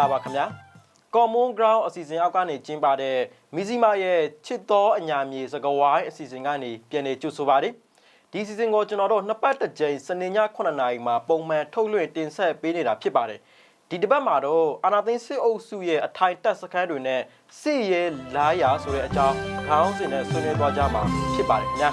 လာပါခင်ဗျာ Common Ground အစီအစဉ်အောက်ကနေကျင်းပတဲ့မီဇီမာရဲ့ချစ်တော်အညာမြေစကားဝိုင်းအစီအစဉ်ကနေပြန်နေကြိုဆိုပါတယ်ဒီစီစဉ်ကိုကျွန်တော်တို့နှစ်ပတ်တစ်ကြိမ်စနေည9နာရီမှာပုံမှန်ထုတ်လွှင့်တင်ဆက်ပေးနေတာဖြစ်ပါတယ်ဒီတစ်ပတ်မှာတော့အာနာသိန်းစစ်အုပ်စုရဲ့အထိုင်တက်စခန်းတွေနဲ့စစ်ရဲလာရဆိုတဲ့အကြောင်းခေါင်းစဉ်နဲ့ဆွေးနွေးသွားကြမှာဖြစ်ပါတယ်ခင်ဗျာ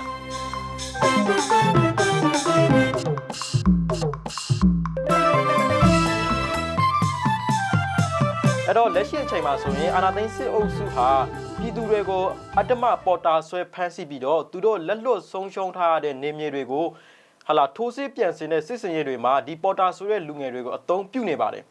အဲ့တော့လက်ရှိအချိန်မှာဆိုရင်အာနာသိန်းစစ်အုပ်စုဟာပြည်သူတွေကိုအတ္တမပေါ်တာဆွဲဖမ်းဆီးပြီးတော့သူတို့လက်လွတ်ဆုံးရှုံးထားတဲ့နေမြေတွေကိုထိုးစစ်ပြန်ဆင်တဲ့စစ်စင်ရေးတွေမှာဒီပေါ်တာဆိုတဲ့လူငယ်တွေကိုအသုံးပြုနေပါတယ်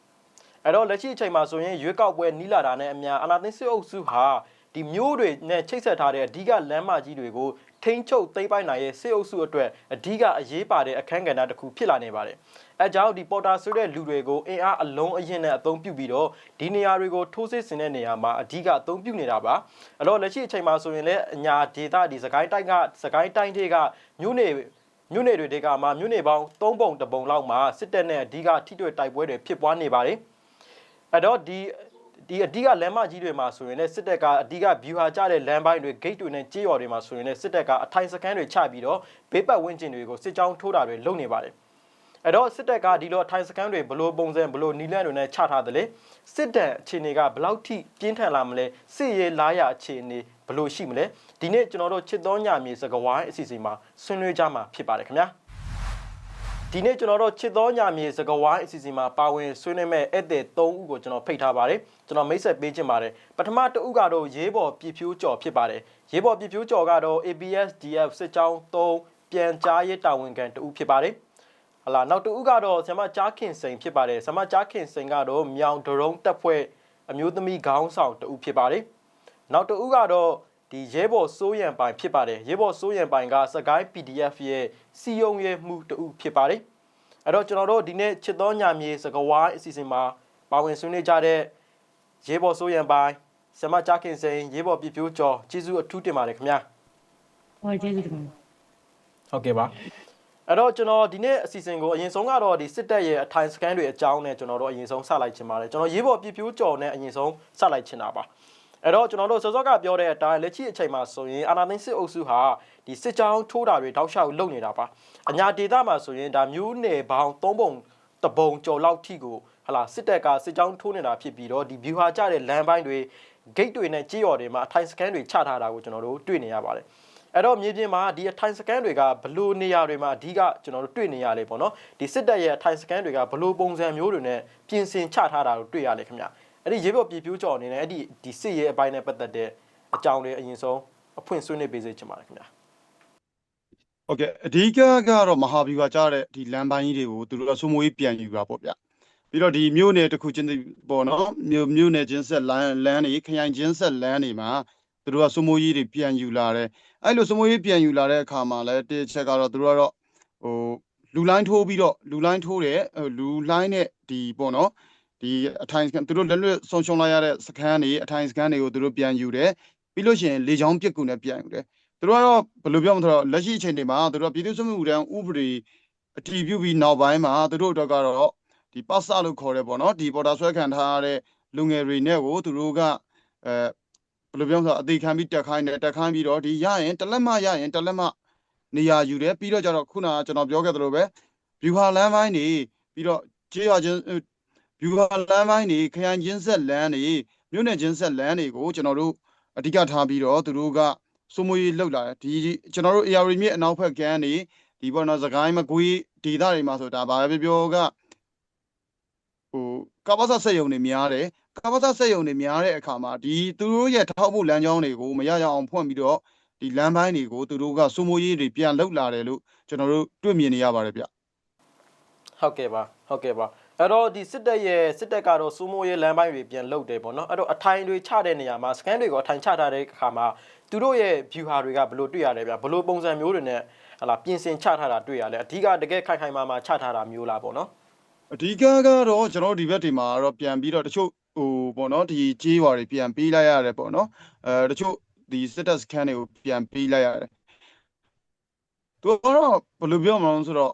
အဲ့တော့လက်ရှိအချိန်မှာဆိုရင်ရွေးကောက်ပွဲနီးလာတာနဲ့အများအာနာသိန်းစစ်အုပ်စုဟာဒီမျိုးတွေနဲ့ချိတ်ဆက်ထားတဲ့အဓိကလမ်းမကြီးတွေကိုထိန်းချုပ်သိမ်းပိုက်နိုင်ရဲ့စစ်အုပ်စုအတွက်အဓိကအရေးပါတဲ့အခန်းကဏ္ဍတစ်ခုဖြစ်လာနေပါတယ်အဲကြောင့်ဒီပေါ်တာဆိုတဲ့လူတွေကိုအင်အားအလုံးအရင်နဲ့အသုံးပြုပြီးတော့ဒီနေရာတွေကိုထိုးစစ်ဆင်တဲ့နေရာမှာအဓိကအသုံးပြုနေတာပါအဲ့တော့လက်ရှိအချိန်မှာဆိုရင်လည်းအညာဒေသဒီစကိုင်းတိုင်းတွေကမြို့နယ်တွေကမှမြို့နယ်ပေါင်း3ပုံ1ပုံလောက်မှာစစ်တပ်နဲ့အဓိကထိတွေ့တိုက်ပွဲတွေဖြစ်ပွားနေပါတယ်အဲ့တော့ဒီအဓိကလမ်းမကြီးတွေမှာဆိုရင်လည်းစစ်တပ်ကအဓိက view ဟာကျတဲ့လမ်းပိုင်းတွေ gate တွေနဲ့ကြေးရွာတွေမှာဆိုရင်လည်းစစ်တပ်ကအထိုင်စခန်းတွေချပြီးတော့ဘေးပတ်ဝန်းကျင်တွေကိုစစ်ကြောင်းထိုးတာတွေလုပ်နေပါတယ်အဲ့တော့စစ်တပ်ကဒီလိုအထိုင်စခန်းတွေဘလို့ပုံစံဘလို့နီလန်းတွေနဲ့ချထားတယ်လေစစ်တပ်အခြေအနေကဘလောက်ထိပြင်းထန်လာမလဲစစ်ရေးလားရအခြေအနေဘလို့ရှိမလဲဒီနေ့ကျွန်တော်တို့ချစ်တော်ညမြေစကားဝိုင်းအစီအစဉ်မှာဆွေးနွေးကြမှာဖြစ်ပါတယ်ခင်ဗျာဒီနေ့ကျွန်တော်တို့ချစ်တော်ညမြေစကားဝိုင်းအစီအစဉ်မှာပါဝင်ဆွေးနွေးမဲ့ဧည့်သည်3ဦးကိုကျွန်တော်ဖိတ်ထားပါတယ်ကျွန်တော်မိတ်ဆက်ပေးခြင်းပါတယ်ပထမတစ်ဦးကတော့ရေးပေါ်ပြဖြိုးကျော်ဖြစ်ပါတယ်ရေးပေါ်ပြဖြိုးကျော်ကတော့ ABSDF စစ်ကြောင်း3ပြန်ကြားရေးတာဝန်ခံတဦးဖြစ်ပါတယ်နောက်တစ်ဦးကတော့ဆရာမကြားခင်စိန်ဖြစ်ပါတယ်ဆရာမကြားခင်စိန်ကတော့မြောင်ဒရုံးတပ်ဖွဲ့အမျိုးသမီးခေါင်းဆောင်တဦးဖြစ်ပါတယ်နောက်တစ်ဦးကတော့ဒီရဲဘော်စိုးရံပိုင်ဖြစ်ပါတယ်ရဲဘော်စိုးရံပိုင်ကစကိုင်း PDF ရဲ့စီယုံရဲမှုတဦးဖြစ်ပါတယ်အဲ့တော့ကျွန်တော်တို့ဒီနေ့ချစ်တော်ညမြေစကားဝိုင်းအစီအစဉ်မှာပါဝင်ဆွေးနွေးကြတဲ့ရဲဘော်စိုးရံပိုင်ဆရာမကြားခင်စိန်ရဲဘော်ပြဖြိုးကျော်ကျေးဇူးအထူးတင်ပါတယ်ခင်ဗျာဟုတ်ကျေးဇူးတင်ပါတယ်ဟုတ်ကဲ့ပါအဲ့တော့ကျွန်တော်ဒီနေ့အစီအစဉ်ကိုအရင်ဆုံးကတော့ဒီစစ်တပ်ရဲ့အထိုင်စကန်တွေအကြောင်းနဲ့ကျွန်တော်တို့အရင်ဆုံးစလိုက်ချင်ပါတယ်ကျွန်တော်ရေးပေါ်ပြဖြိုးကြော်နဲ့အရင်ဆုံးစလိုက်ချင်တာပါအဲ့တော့ကျွန်တော်တို့စောစောကပြောတဲ့အတိုင်းလက်ရှိအချိန်မှာဆိုရင်အာနာသိန်းစစ်အုပ်စုဟာဒီစစ်ကြောင်းထိုးတာတွေတောက်လျှောက်လုပ်နေတာပါအညာဒေသမှာဆိုရင်ဒါမျိုးနယ်ပေါင်း3ပုံတပုံကျော်လောက်ထိကိုစစ်တပ်ကစစ်ကြောင်းထိုးနေတာဖြစ်ပြီးတော့ဒီ view ဟာကျတဲ့လမ်းပိုင်းတွေ gate တွေနဲ့ကြေးရွာတွေမှာအထိုင်စကန်တွေချထားတာကိုကျွန်တော်တို့တွေ့နေရပါတယ်အဲ့တော့မြေပြင်မှာဒီအထိုင်စကန်တွေကဘလို့နေရာတွေမှာအဓိကကျွန်တော်တို့တွေ့နေရလေပေါ့နော်ဒီစစ်တပ်ရဲ့အထိုင်စကန်တွေကဘလို့ပုံစံမျိုးတွေနဲ့ပြင်ဆင်ချထားတာကိုတွေ့ရလေခင်ဗျအဲ့ဒီရေပေါ်ပြပြိုးကြော်အနေနဲ့အဲ့ဒီစစ်ရေးအပိုင်းနဲ့ပတ်သက်တဲ့အကြောင်းလေးအရင်ဆုံးအဖွင့်ဆွေးနွေးပေးစေချင်ပါတယ်ခင်ဗျဟုတ်ကဲ့အဓိကကတော့မဟာဗျူဟာကြားတဲ့ဒီလမ်းပိုင်းကြီးတွေကိုသူတို့ကစိုးမိုးရေးပြန်ယူတာပေါ့ဗျပြီးတော့ဒီမြို့နယ်တစ်ခုချင်းပေါ့နော်မြို့နယ်ချင်းဆက်လမ်းတွေခရိုင်ချင်းဆက်လမ်းတွေမှာသူတို့ကစိုးမိုးရေးတွေပြန်ယူလာတယ်အဲ့လိုစိုးမိုးရေးပြန်ယူလာတဲ့အခါမှာလည်းတစ်ချက်ကတော့သူတို့ကတော့လူလိုင်းထိုးပြီးတော့လူလိုင်းထိုးတယ်လူလိုင်းနဲ့ဒီပေါ့နော်ဒီအထိုင်သူတို့လက်လွတ်ဆုံးရှုံးလိုက်ရတဲ့စခန်းတွေအထိုင်စခန်းတွေကိုသူတို့ပြန်ယူတယ်ပြီးလို့ရှိရင်လေချောင်းပြက်ကူနဲ့ပြန်ယူတယ်သူတို့ကတော့ဘယ်လိုပြောမလဲဆိုတော့လက်ရှိအချိန်တွေမှာသူတို့ပြည်သူ့စစ်မှုထမ်းဥပဒေအတည်ပြုပြီးနောက်ပိုင်းမှာသူတို့အတွက်ကတော့ဒီပတ်စလို့ခေါ်တယ်ပေါ့နော်ဒီပေါ်တာဆွဲခံထားရတဲ့လူငယ်တွေနဲ့ကိုသူတို့ကဘယ်လိုပြောမလဲဆိုတော့အသေးခံပြီးတက်ခိုင်းပြီးတော့ဒီရရင်တလက်မရရင်တလက်မနေရာယူတယ်ပြီးတော့ကျတော့ခုနကကျွန်တော်ပြောခဲ့သလိုပဲဗျူဟာလမ်းပိုင်းတွေပြီးတော့ကြေးရွာချင်းဗျူဟာလမ်းပိုင်းတွေခရိုင်ချင်းဆက်လမ်းတွေမြို့နယ်ချင်းဆက်လမ်းတွေကိုကျွန်တော်တို့အဓိကထားပြီးတော့သူတို့ကစိုးမိုးရေးလှုပ်လာတယ်ဒီကျွန်တော်တို့ AR မြစ်အနောက်ဘက်ကမ်းတွေဒီပေါ်တော့စကိုင်းမကွေးဒေသတွေမှာဆိုဒါဘာပဲပြောကကပ္ပစဆက်ယုံတွေများတယ်ကပ္ပစဆက်ယုံတွေများတဲ့အခါမှာဒီသူတို့ရဲ့ထောက်ဖို့လမ်းကြောင်းတွေကိုမရရအောင်ဖွင့်ပြီးတော့ဒီလမ်းပိုင်းတွေကိုသူတို့ကစိုးမိုးရေးတွေပြန်လှုပ်လာတယ်လို့ကျွန်တော်တို့တွေ့မြင်နေရပါတယ်ဗျဟုတ်ကဲ့ပါအဲ့တော့ဒီစစ်တပ်ကတော့စိုးမိုးရေးလမ်းပိုင်းတွေပြန်လှုပ်တယ်ပေါ့နော်အဲ့တော့အထိုင်တွေချတဲ့နေရာမှာစကန်တွေကိုအထိုင်ချထားတဲ့အခါမှာသူတို့ရဲ့ view ဟာတွေကဘလို့တွေ့ရလဲဗျဘလို့ပုံစံမျိုးတွေနဲ့ပြင်ဆင်ချထားတာတွေ့ရလဲအဓိကတကယ်ခိုင်မာချထားတာမျိုးလားပေါ့နော်အဓိကကတော့ကျွန်တော်ဒီဘက်ဒီမှာတော့ပြန်ပြီးတော့တချို့ပေါ့နော်ဒီကြေးရွာတွေပြန်ပေးလိုက်ရတယ်ပေါ့နော်တချို့ဒီစစ်တပ်စခန်းတွေကိုပြန်ပေးလိုက်ရတယ်သူကတော့ဘယ်လိုပြောမလဲဆိုတော့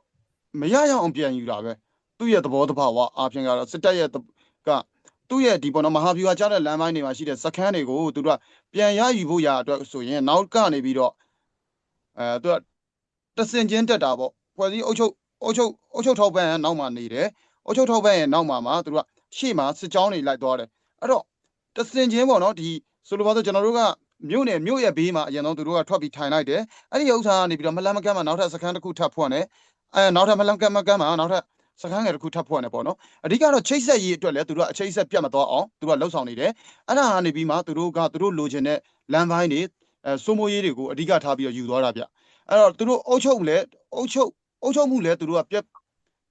မရရအောင်ပြန်ယူတာပဲသူ့ရဲ့သဘောတဘာဝအားဖြင့်ကတော့စစ်တပ်ရဲ့က သူ့ရဲ့ဒီပေါ့နော်မဟာဗျူဟာကြားတဲ့လမ်းပိုင်းတွေမှာရှိတဲ့စခန်းတွေကိုသူတို့ကပြန်ရယူဖို့ရာအတွက်ဆိုရင်နောက်ကနေပြီးတော့သူကတဆင်ချင်းတက်တာပေါ့ဖွဲ့စည်းအုပ်ချုပ်ထောက်ပံ့နောက်မှာနေတယ်အုပ်ချုပ်ထောက်ပံ့ရဲ့နောက်မှာသူတို့ကရှေ့မှာစစ်ကြောင်းတွေလိုက်သွားတယ်အဲ့တော့တဆင်ချင်းပေါ့နော်ဒီဆိုလိုပါဆိုကျွန်တော်တို့ကမြို့ရဲ့ဘေးမှာအရင်ဆုံးသူတို့ကထွက်ပြီးထိုင်လိုက်တယ်အဲ့ဒီဥစ္စာကနေပြီးတော့မလန်မကမ်းမှာနောက်ထပ်စခန်းတစ်ခုထပ်ဖွင့်တယ်နောက်ထပ်မလန်မကမ်းမှာနောက်ထပ်စခန်းငယ်တစ်ခုထပ်ဖွင့်တယ်ပေါ့နော်အဓိကတော့ချိတ်ဆက်ရေးအတွက်လည်းသူတို့ကအချိတ်ဆက်ပြတ်မသွားအောင်သူတို့ကလှုပ်ဆောင်နေတယ်အဲ့ဒါကနေပြီးမှသူတို့လိုချင်တဲ့လမ်းပိုင်းတွေစိုးမိုးရေးတွေကိုအဓိကထားပြီးတော့ယူသွားတာဗျအဲ့တော့သူတို့အုပ်ချုပ်မှုလည်းသူတို့ကပ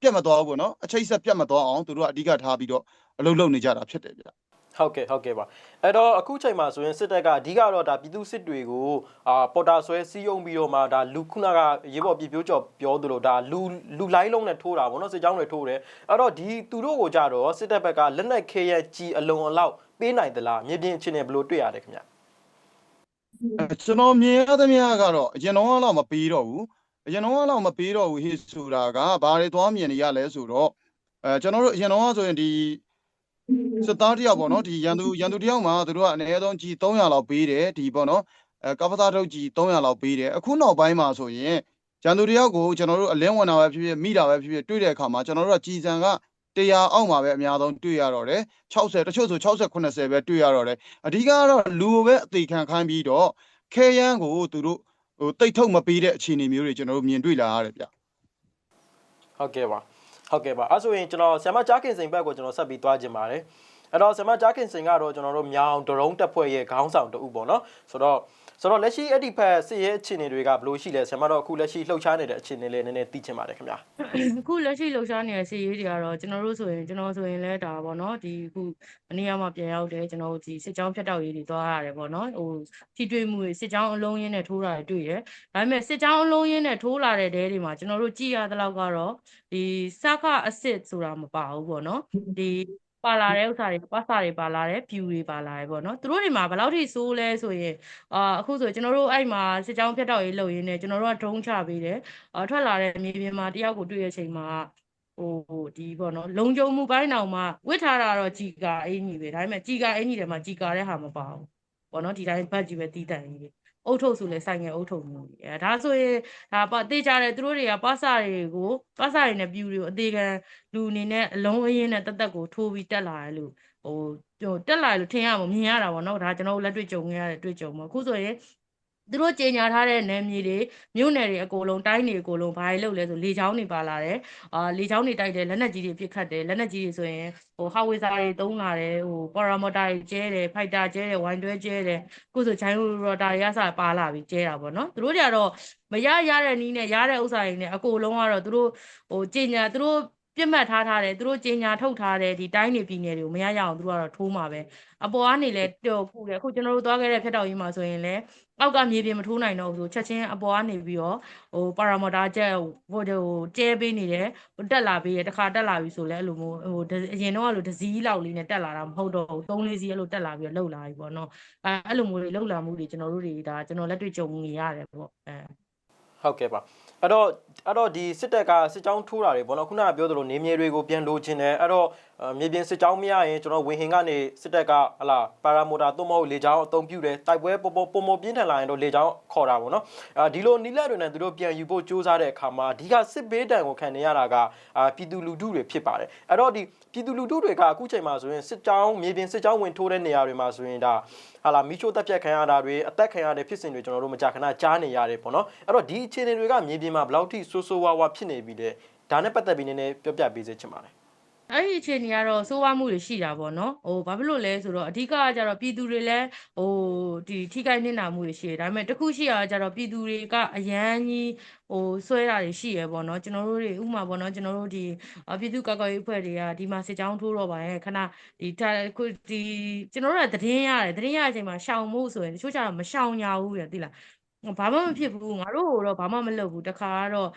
ြတ်မသွားဘူးပေါ့နော်အချိတ်ဆက်ပြတ်မသွားအောင်သူတို့ကအဓိကထားပြီးတော့အလုပ်လုပ်နေကြတာဖြစ်တယ်ဗျဟုတ်ကဲ့ပါအဲ့တော့အခုချိန်မှာဆိုရင်စစ်တပ်ကအဓိကတော့ဒါပြည်သူစစ်တွေကိုပေါ်တာဆွဲစီးရုံပြီးတော့မှဒါလူခုနကရေပေါ်ပြပြိုးကြော်ပြောသလိုဒါလူလိုင်းလုံးနဲ့ထိုးတာဗောနော်စစ်ကြောင်းတွေထိုးတယ်အဲ့တော့ဒီသူတို့ကိုကြတော့စစ်တပ်ဘက်ကလက်နက်ခဲရကြီးအလုံးအလောက်ပေးနိုင်သလားမြေပြင်အခြေအနေဘယ်လိုတွေ့ရလဲခင်ဗျကျွန်တော်မြင်ရသမျှကတော့အရင်တော့မပေးတော့ဘူးဟိဆိုတာကဘာတွေသွားမြင်နေရလဲဆိုတော့ကျွန်တော်တို့အရင်တော့ဆိုရင်ဒီစစ်သားတယောက်ပေါ့နော်ဒီရန်သူတယောက်မှာသူတို့ကအနည်းဆုံးကြီး300လောက်ပေးတယ်ဒီပေါ့နော်ကပ္ပသားထုတ်ကြီး300လောက်ပေးတယ်အခုနောက်ပိုင်းမှာဆိုရင်ရန်သူတယောက်ကိုကျွန်တော်တို့အလင်းဝင်တာပဲဖြစ်ဖြစ်မိတာပဲဖြစ်ဖြစ်တွေ့တဲ့အခါမှာကျွန်တော်တို့ကကြီးစံက100အောက်မှာပဲအများဆုံးတွေ့ရတော့တယ်60တချို့ဆို60 90ပဲတွေ့ရတော့တယ်အဓိကကတော့လူကိုပဲအသေးခံခိုင်းပြီးတော့ခဲယမ်းကိုသူတို့တိတ်ထုတ်မပေးတဲ့အခြေအနေမျိုးတွေကျွန်တော်တို့မြင်တွေ့လာရတယ်ဗျဟုတ်ကဲ့ပါအဲ့ဆိုရင်ကျွန်တော်ဆရာမကြားခင်စိန်ဘက်ကိုကျွန်တော်ဆက်ပြီးသွားခြင်းပါတယ်အဲ့တော့ဆရာမကြားခင်စိန်ကတော့ကျွန်တော်တို့မြောင်ဒရုန်းတက်ဖွဲ့ရဲ့ခေါင်းဆောင်တဦးပေါ့နော်ဆိုတော့လက်ရှိအဲ့ဒီဖက်စစ်ရေးအခြေအနေတွေကဘယ်လိုရှိလဲဆရာမတော့အခုလက်ရှိလှုပ်ရှားနေတဲ့အခြေအနေလေးနည်းနည်းသိချင်ပါတယ်ခင်ဗျာအခုလက်ရှိလှုပ်ရှားနေတဲ့စစ်ရေးတွေကတော့ကျွန်တော်ဆိုရင်လဲဒါပေါ့နော်ဒီအခုအနည်းမှပြန်ရောက်တယ်ကျွန်တော်ဒီစစ်ကြောင်းဖြတ်တောက်ရေးတွေသွားရတယ်ပေါ့နော်ထိတွေ့မှုတွေစစ်ကြောင်းအလုံးရင်းနဲ့ထိုးတာတွေ့တယ်ဒါပေမဲ့စစ်ကြောင်းအလုံးရင်းနဲ့ထိုးလာတဲ့တဲတွေမှာကျွန်တော်တို့ကြည့်ရတဲ့လောက်ကတော့ဒီစခအစ်စ်ဆိုတာမပါဘူးပေါ့နော်ဒီပါလာတဲ့ဥစ္စာတွေပတ်စာတွေပါလာတယ်ဖြူတွေပါလာတယ်ပေါ့နော်သူတို့တွေမှာဘယ်လောက်ထိဆိုးလဲဆိုရင်အခုဆိုကျွန်တော်တို့အဲ့မှာစစ်ကြောင်းဖြတ်တောက်ရေးလုပ်ရင်းနဲ့ကျွန်တော်တို့ကဒရုန်းချပေးတယ်ထွက်လာတဲ့မြေပြင်မှာတယောက်ကိုတွေ့တဲ့အချိန်မှာဒီပေါ့နော်လုံခြုံမှုပိုင်းတောင်မှဝစ်ထားတာတော့ជីကာအင်ကြီးပဲဒါပေမဲ့ជីကာအင်ကြီးတယ်မှာជីကာတဲ့ဟာမပါဘူးပေါ့နော်ဒီတိုင်းဘတ်ကြီးပဲတီးတန်ကြီးတွေအုတ်ထုတ်ဆိုလဲဆိုင်ငယ်အုတ်ထုတ်မျိုးတွေဒါဆိုရင်ဒါတေးကြတယ်သူတို့တွေကပတ်စာတွေနဲ့ပြူတွေကိုအသေးခံလူအနေနဲ့အလုံးအရင်းနဲ့တက်ကိုထိုးပြီးတက်လာတယ်လို့တက်လာလို့ထင်ရမှာမြင်ရတာပေါ့နော်ဒါကျွန်တော်တို့လက်တွေ့ကြုံခဲ့ရတဲ့တွေ့ကြုံမှာအခုဆိုရင်သူတို့ကြေညာထားတဲ့နယ်မြေတွေမြို့နယ်တွေအကုန်လုံးတိုင်းတွေအကုန်လုံးဘာတွေလုပ်လဲဆိုလေချောင်းတွေပါလာတယ်လေချောင်းတွေတိုက်တယ်လက်နက်ကြီးတွေပစ်ခတ်တယ်လက်နက်ကြီးတွေဆိုရင်ဟာဝေဇာတွေတုံးလာတယ်ပါရာမော်တာတွေကျဲတယ်ဖိုက်တာကျဲတယ်ဝိုင်တွဲကျဲတယ်အခုဆိုချိုင်းရိုတာတွေကစပါလာပြီးကျဲတာပေါ့နော်သူတို့တွေကတော့မရတဲ့နီးနဲ့ရတဲ့ဥစ္စာတွေနဲ့အကုန်လုံးကတော့သူတို့ကြေညာသူတို့ပြစ်မှတ်ထားတယ်သူတို့ကြေညာထုတ်ထားတယ်ဒီတိုင်းနေပြည်နယ်တွေကိုမရအောင်သူတို့ကတော့ထိုးမှာပဲအပေါ်ကနေလဲပူတယ်အခုကျွန်တော်တို့သွားခဲ့တဲ့ဖြတ်တောက်ရေးမှာဆိုရင်လဲအောက်ကမြေပြင်မထိုးနိုင်တော့ဘူးဆိုချက်ချင်းအပေါ်ကနေပြီးတော့ပါရာမော်တာကျဲကျဲပေးနေတယ်တက်လာပြီးတခါတက်လာပြီဆိုလဲအဲ့လိုမျိုးအရင်တော့အဲ့လိုဒဇီးလောက်လေးနဲ့တက်လာတာမဟုတ်တော့ဘူး3-4စီးအဲ့လိုတက်လာပြီးတော့လှုပ်လာပြီပေါ့နော်အဲ့လိုမျိုးတွေလှုပ်လာမှုတွေကျွန်တော်တို့တွေဒါကျွန်တော်လက်တွေ့ကြုံနေရတယ်ပေါ့ဟုတ်ကဲ့ပါအဲ့တော့ဒီစစ်တပ်ကစစ်ကြောင်းထိုးတာတွေပေါ့နော်ခုနကပြောသလိုနေမြေတွေကိုပြန်လိုချင်တယ်အဲ့တော့မြေပြင်စစ်ကြောင်းမရရင်ကျွန်တော်ဝင်ဟင်ကနေစစ်တပ်ကဟလာပါရာမိုတာသို့မဟုတ်လေကြောင်းအုံပြုတယ်တိုက်ပွဲပုံပြင်းထန်လာရင်တော့လေကြောင်းခေါ်တာပေါ့နော်ဒီလိုနီးလက်တွေနဲ့သူတို့ပြန်ယူဖို့စူးစမ်းတဲ့အခါမှာဒီကစစ်ဘေးတံကိုခံနေရတာကပြည်သူလူထုတွေဖြစ်ပါတယ်အဲ့တော့ဒီပြည်သူလူထုတွေကအခုချိန်မှာဆိုရင်စစ်ကြောင်းမြေပြင်စစ်ကြောင်းဝင်ထိုးတဲ့နေရာတွေမှာဆိုရင်ဒါဟာလာမီချိုတက်ပြတ်ခံရတာတွေအသက်ခံရတဲ့ဖြစ်စဉ်တွေကျွန်တော်တို့မကြာခဏကြားနေရတယ်ပေါ့နော်အဲ့တော့ဒီအခြေအနေတွေကမြေပြင်မှာဘယ်လောက်ထိဆိုးဆိုးဝါးဝါဖြစ်နေပြီလဲဒါနဲ့ပတ်သက်ပြီးနည်းနည်းပြောပြပေးစေချင်ပါတယ်အဲ့ဒီအခြေအနေကတော့စိုးဝါးမှုတွေရှိတာပေါ့နော်ဘာဖြစ်လို့လဲဆိုတော့အဓိကကကြတော့ပြည်သူတွေလည်းဒီထိခိုက်နေတာမှုတွေရှိတယ်ဒါပေမဲ့တခုရှိတာကကြတော့ပြည်သူတွေကအရန်ကြီးဆွဲတာတွေရှိရပေါ့နော်ကျွန်တော်တို့တွေဥပမာပေါ့နော်ကျွန်တော်တို့ဒီပြည်သူ့ကာကွယ်ရေးအဖွဲ့တွေကဒီမှာစစ်ကြောင်းထိုးတော့ပါရဲ့ခဏဒီကျွန်တော်တို့ကသတင်းရတဲ့အချိန်မှာရှောင်မှုဆိုရင်တချို့ကျတော့မရှောင်ကြဘူးရသိလား ဘာမှမဖြစ်ဘူးငါတို့တော့ဘာမှမလုပ်ဘူးတခါကတော့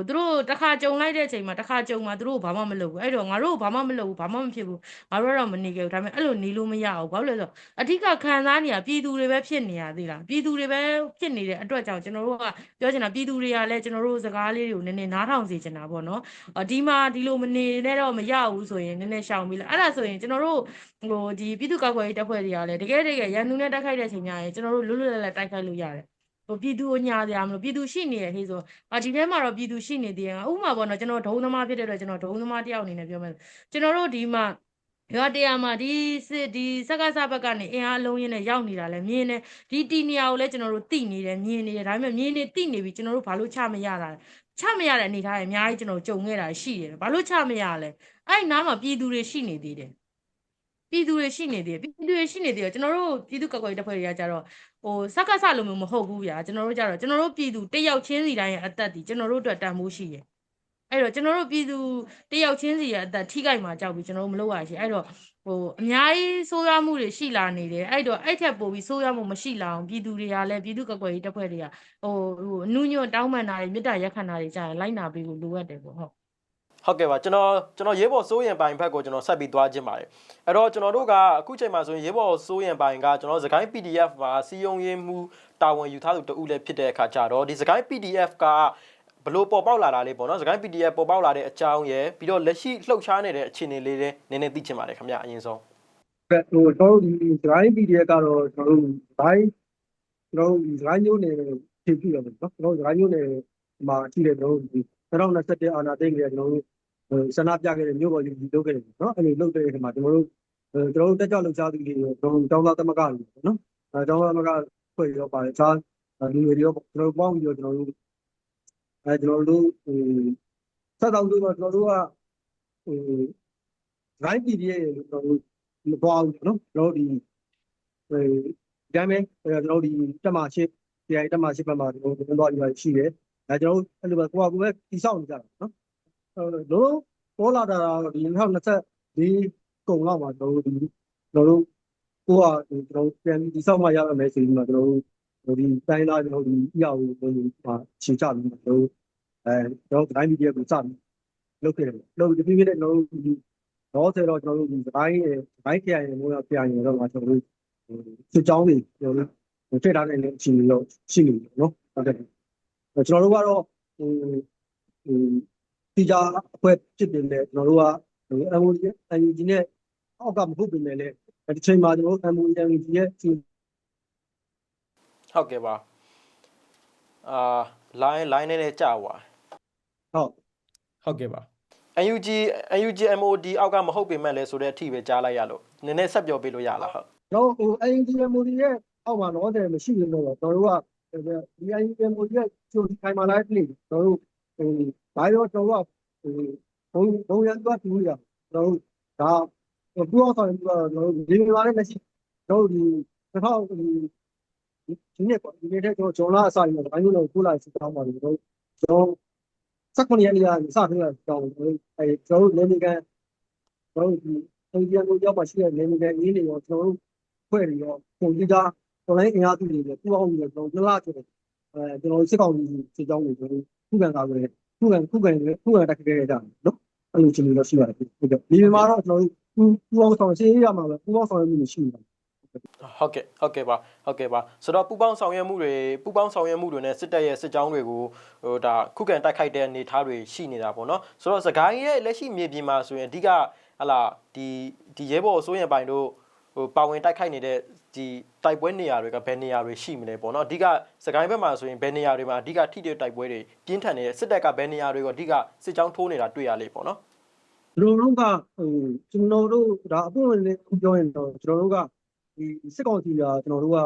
သူတို့တခါကြုံလိုက်တဲ့အချိန်မှာတခါကြုံမှာသူတို့ဘာမှမလုပ်ဘူးအဲ့တော့ငါတို့ဘာမှမလုပ်ဘူးဘာမှမဖြစ်ဘူးငါတို့တော့မနေခဲ့ဘူးဒါပေမဲ့အဲ့လိုနေလို့မရဘူးဘာလို့လဲဆိုတော့အဓိကခံစားနေရပြည်သူတွေပဲဖြစ်နေရသေးလားပြည်သူတွေပဲဖြစ်နေတဲ့အတွက်ကြောင့်ကျွန်တော်တို့ကပြောချင်တာပြည်သူတွေကလည်းကျွန်တော်တို့စကားလေးတွေကိုနည်းနည်းနားထောင်စေချင်တာပေါ့နော်ဒီမှာဒီလိုမနေနဲ့တော့မရဘူးဆိုရင်နည်းနည်းရှောင်ပြီးလားအဲ့ဒါဆိုရင်ကျွန်တော်တို့ဒီပြည်သူ့ကာကွယ်ရေးတပ်ဖွဲ့တွေကလည်းတကယ်ရန်သူနဲ့တိုက်ခိုက်တဲ့အချိန်များရင်ကျွန်တော်တို့လွတ်လွတ်လပ်လပ်တိုက်ခိုက်လို့ရတယ်ပြည်သူကိုညာစရာမလိုပြည်သူရှိနေရဟေးဆိုဒီထဲမှာတော့ပြည်သူရှိနေသေးတယ်ဥပမာပေါ့နော်ကျွန်တော်ဒုံသမားဖြစ်တဲ့အတွက်ကျွန်တော်ဒုံသမားတယောက်အနေနဲ့ပြောမယ်ကျွန်တော်တို့ဒီမှာရွာတရားမှာဒီစက္ကစဘက်ကနေအင်အားလုံးရင်းနဲ့ရောက်နေတာလဲမြင်တယ်ဒီတီနေရာကိုလည်းကျွန်တော်တို့သိနေတယ်မြင်နေတယ်ဒါပေမဲ့မြင်နေသိနေပြီကျွန်တော်တို့ဘာလို့ချမရတာလဲချမရတဲ့အနေထားရအများကြီးကျွန်တော်ကြုံခဲ့တာရှိတယ်ဘာလို့ချမရလဲအဲ့နားမှာပြည်သူတွေရှိနေသေးတယ်ပြည်သူတွေရှိနေသေးတယ်ပြည်သူတွေရှိနေသေးတယ်ကျွန်တော်တို့ပြည်သူ့ကာကွယ်ရေးတပ်ဖွဲ့တွေကကြတော့စက္ကစလိုမျိုးမဟုတ်ဘူးဗျာကျွန်တော်တို့ကြတော့ကျွန်တော်တို့ပြည်သူတယောက်ချင်းစီတိုင်းရဲ့အသက်ဒီကျွန်တော်တို့အတွက်တန်ဖိုးရှိတယ်အဲ့တော့ကျွန်တော်တို့ပြည်သူတယောက်ချင်းစီရဲ့အသက်ထိခိုက်မှာကြောက်ပြီးကျွန်တော်တို့မလုပ်ရရှိအဲ့တော့အများကြီးဆိုးရွားမှုတွေရှိလာနေတယ်အဲ့တော့အဲ့ထက်ပိုပြီးဆိုးရွားမှုမရှိလာအောင်ပြည်သူတွေကလည်းပြည်သူ့ကာကွယ်ရေးတပ်ဖွဲ့တွေကအနုညွတ်တောင်းပန်တာတွေမေတ္တာရက်ခံတာတွေကြာရင်လိုက်နာပေးဖို့လိုအပ်တယ်ပေါ့ဟုတ်ကဲ့ပါကျွန်တော်ရဲဘော်စိုးရင်ပိုင်ဘက်ကိုကျွန်တော်ဆက်ပြီးသွားခြင်းပါတယ်အဲ့တော့ကျွန်တော်တို့ကအခုချိန်မှာဆိုရင်ရဲဘော်စိုးရင်ပိုင်ကကျွန်တော်စကိုင်း PDF မှာစီယုံရင်းမှုတာဝန်ယူထားသူတဦးလည်းဖြစ်တဲ့အခါကျတော့ဒီစကိုင်း PDF ကဘလို့ပေါ်ပေါက်လာတာလေးပေါ့နော်စကိုင်း PDF ပေါ်ပေါက်လာတဲ့အကြောင်းရယ်ပြီးတော့လက်ရှိလှုပ်ရှားနေတဲ့အခြေအနေလေးတွေနည်းနည်းသိချင်ပါတယ်ခင်ဗျအရင်ဆုံးကျွန်တော်တို့ဒီစကိုင်း PDF ကတော့ကျွန်တော်တို့စကိုင်းမျိုးနယ်ဖြည့်ပြရမယ်နော်ကျွန်တော်တို့စကိုင်းမျိုးနယ်မှာရှိတဲ့ကျွန်တော်တို့2021အာဏာသိမ်းခဲ့တဲ့ကျွန်တော်တို့ဆန္ဒပြခဲ့တဲ့မြို့ပေါ်ယူလုပ်ခဲ့တယ်နော်အဲ့လိုလုပ်တဲ့အခါမှာကျွန်တော်တို့တက်ကြွလှုပ်ရှားသူတွေကျွန်တော်တို့တောင်းသားသမဂ္ဂတွေပေါ့နော်တောင်းသားသမဂ္ဂဖွဲ့ရောပါတယ်အခြားလူတွေရောကျွန်တော်တို့ပေါင်းပြီးတော့ကျွန်တော်တို့ဆက်တောင်းလို့တော့ကျွန်တော်တို့ကတိုင်းပြည်ရဲ့ကျွန်တော်တို့မပေါ်ဘူးနော်ကျွန်တော်တို့ဒီဒါမဲ့ကျွန်တော်တို့ဒီတက်မှရှိတရားတက်မှရှိဘက်မှာကျွန်တော်တို့တော့ဒီရှိတယ်ဒါကျွန်တော်တို့အဲ့လိုပဲကိုယ့်ကိုယ်ပဲတိဆောက်နေကြတာနော်လုံးပေါ်လာတာဒီ2024ကုန်လောက်မှာကျွန်တော်တို့ကိုကကျွန်တော်တို့ပြန်တိဆောက်မှရမယ်ဆိုပြီးမှကျွန်တော်တို့ဒီတိုင်းသားကျွန်တော်တို့ဒီအရာကိုကျွန်တော်တို့ရှင်းချပြီးကျွန်တော်တို့ကျွန်တော်တိုင်းပြည်ကိုစပြီးလုပ်ခဲ့တယ်လုပ်ဒီပြည့်ပြည့်နဲ့ကျွန်တော်တို့တော့ဆိုတော့ကျွန်တော်တို့ဒီတိုင်းခရိုင်ရဲ့မိုးရပြရင်တော့ကျွန်တော်တို့စစ်ကြောင်းတွေကျွန်တော်တို့ထိထားတဲ့အခြေအနေတော့ရှိနေတယ်နော်ဟုတ်တယ်ကျွန်တော်တို့ကတော့တိကျအဖွဲ့ဖြစ်နေတယ်ကျွန်တော်တို့ကMOD နဲ့အောက်ကမဟုတ်ပြင်လည်းဒီချိန်မှာကျွန်တော်တို့ MOD ရဲ့ဟုတ်ကဲ့ပါline နဲ့ကြာပါဟုတ်ကဲ့ပါ UNG MOD အောက်ကမဟုတ်ပေမဲ့လည်းဆိုတဲ့အထိပဲကြားလိုက်ရလို့နည်းနည်းဆက်ပြောပေးလို့ရလားဟုတ်တော့UNG MOD ရဲ့အောက်မှာတော့တယ်မရှိဘူးတော့ကျွန်တော်တို့ကဒီ UNG MOD ရဲ့ချိုးခိုင်မာလိုက်ပြီကျွန်တော်တို့ဘာရောကျွန်တော်တို့ဘုံရန်သွားတူရကျွန်တော်တို့ဒါပူအောင်ဆောင်ပြီးတော့ကျွန်တော်တို့ဒီလိုလည်းမရှိကျွန်တော်တို့ဒီဒီနေ့ပေါ့ဒီနေ့တဲ့ကျွန်တော်လာအစားရင်ဘာလို့လဲကိုလာစစ်တောင်းပါတယ်ကျွန်တော်19ရက်နေ့ကစပြီးတော့ကျွန်တော်တို့နေကန်ကျွန်တော်တို့ဒီအိန္ဒိယကိုရောက်ပါရှိတဲ့နေကန်အင်းတွေရောကျွန်တော်တို့ဖွဲ့ပြီးတော့ပုံကြီးသားတော်လိုင်းအင်အားစုတွေပူအောင်ပြီးတော့ကျွန်တော်လာကျတယ်ကျွန်တော်စစ်ကောင်စီစစ်ကြောင်းတွေကျွန်တော်ခုခံကားတယ်ခုခံတက်ခဲ့ကြတယ်နော်အဲ့လိုချင်းလို့ရှိပါတယ်ဟုတ်ကဲ့ဒီမှာတော့ကျွန်တော်တို့ပူအောင်ဆောင်ရှင်းရမှာပဲပူအောင်ဆောင်ရမှုရှိတယ်ဟုတ်ကဲ့ပါဆိုတော့ပူပေါင်းဆောင်ရွက်မှုတွေနဲ့စစ်တပ်ရဲ့စစ်ကြောင်းတွေကိုဒါခုခံတိုက်ခိုက်တဲ့အနေအထားတွေရှိနေတာပေါ့နော်ဆိုတော့စကိုင်းရဲ့လက်ရှိမြေပြင်မှာဆိုရင်အဓိကဟလာဒီရဲဘော်စိုးရင်ပိုင်တို့ပါဝင်တိုက်ခိုက်နေတဲ့ဒီတိုက်ပွဲနေရာတွေကဘယ်နေရာတွေရှိမလဲပေါ့နော်အဓိကစကိုင်းဘက်မှာဆိုရင်ဘယ်နေရာတွေမှာအဓိကထိတဲ့တိုက်ပွဲတွေပြင်းထန်နေတဲ့စစ်တပ်ကဘယ်နေရာတွေကိုအဓိကစစ်ကြောင်းထိုးနေတာတွေ့ရလေပေါ့နော်ကျွန်တော်တို့ဒါအပွင့်လေးပြောရင်တော့ကျွန်တော်တို့ကဒီစစ်ကောင်စီကကျွန်တော်တို့က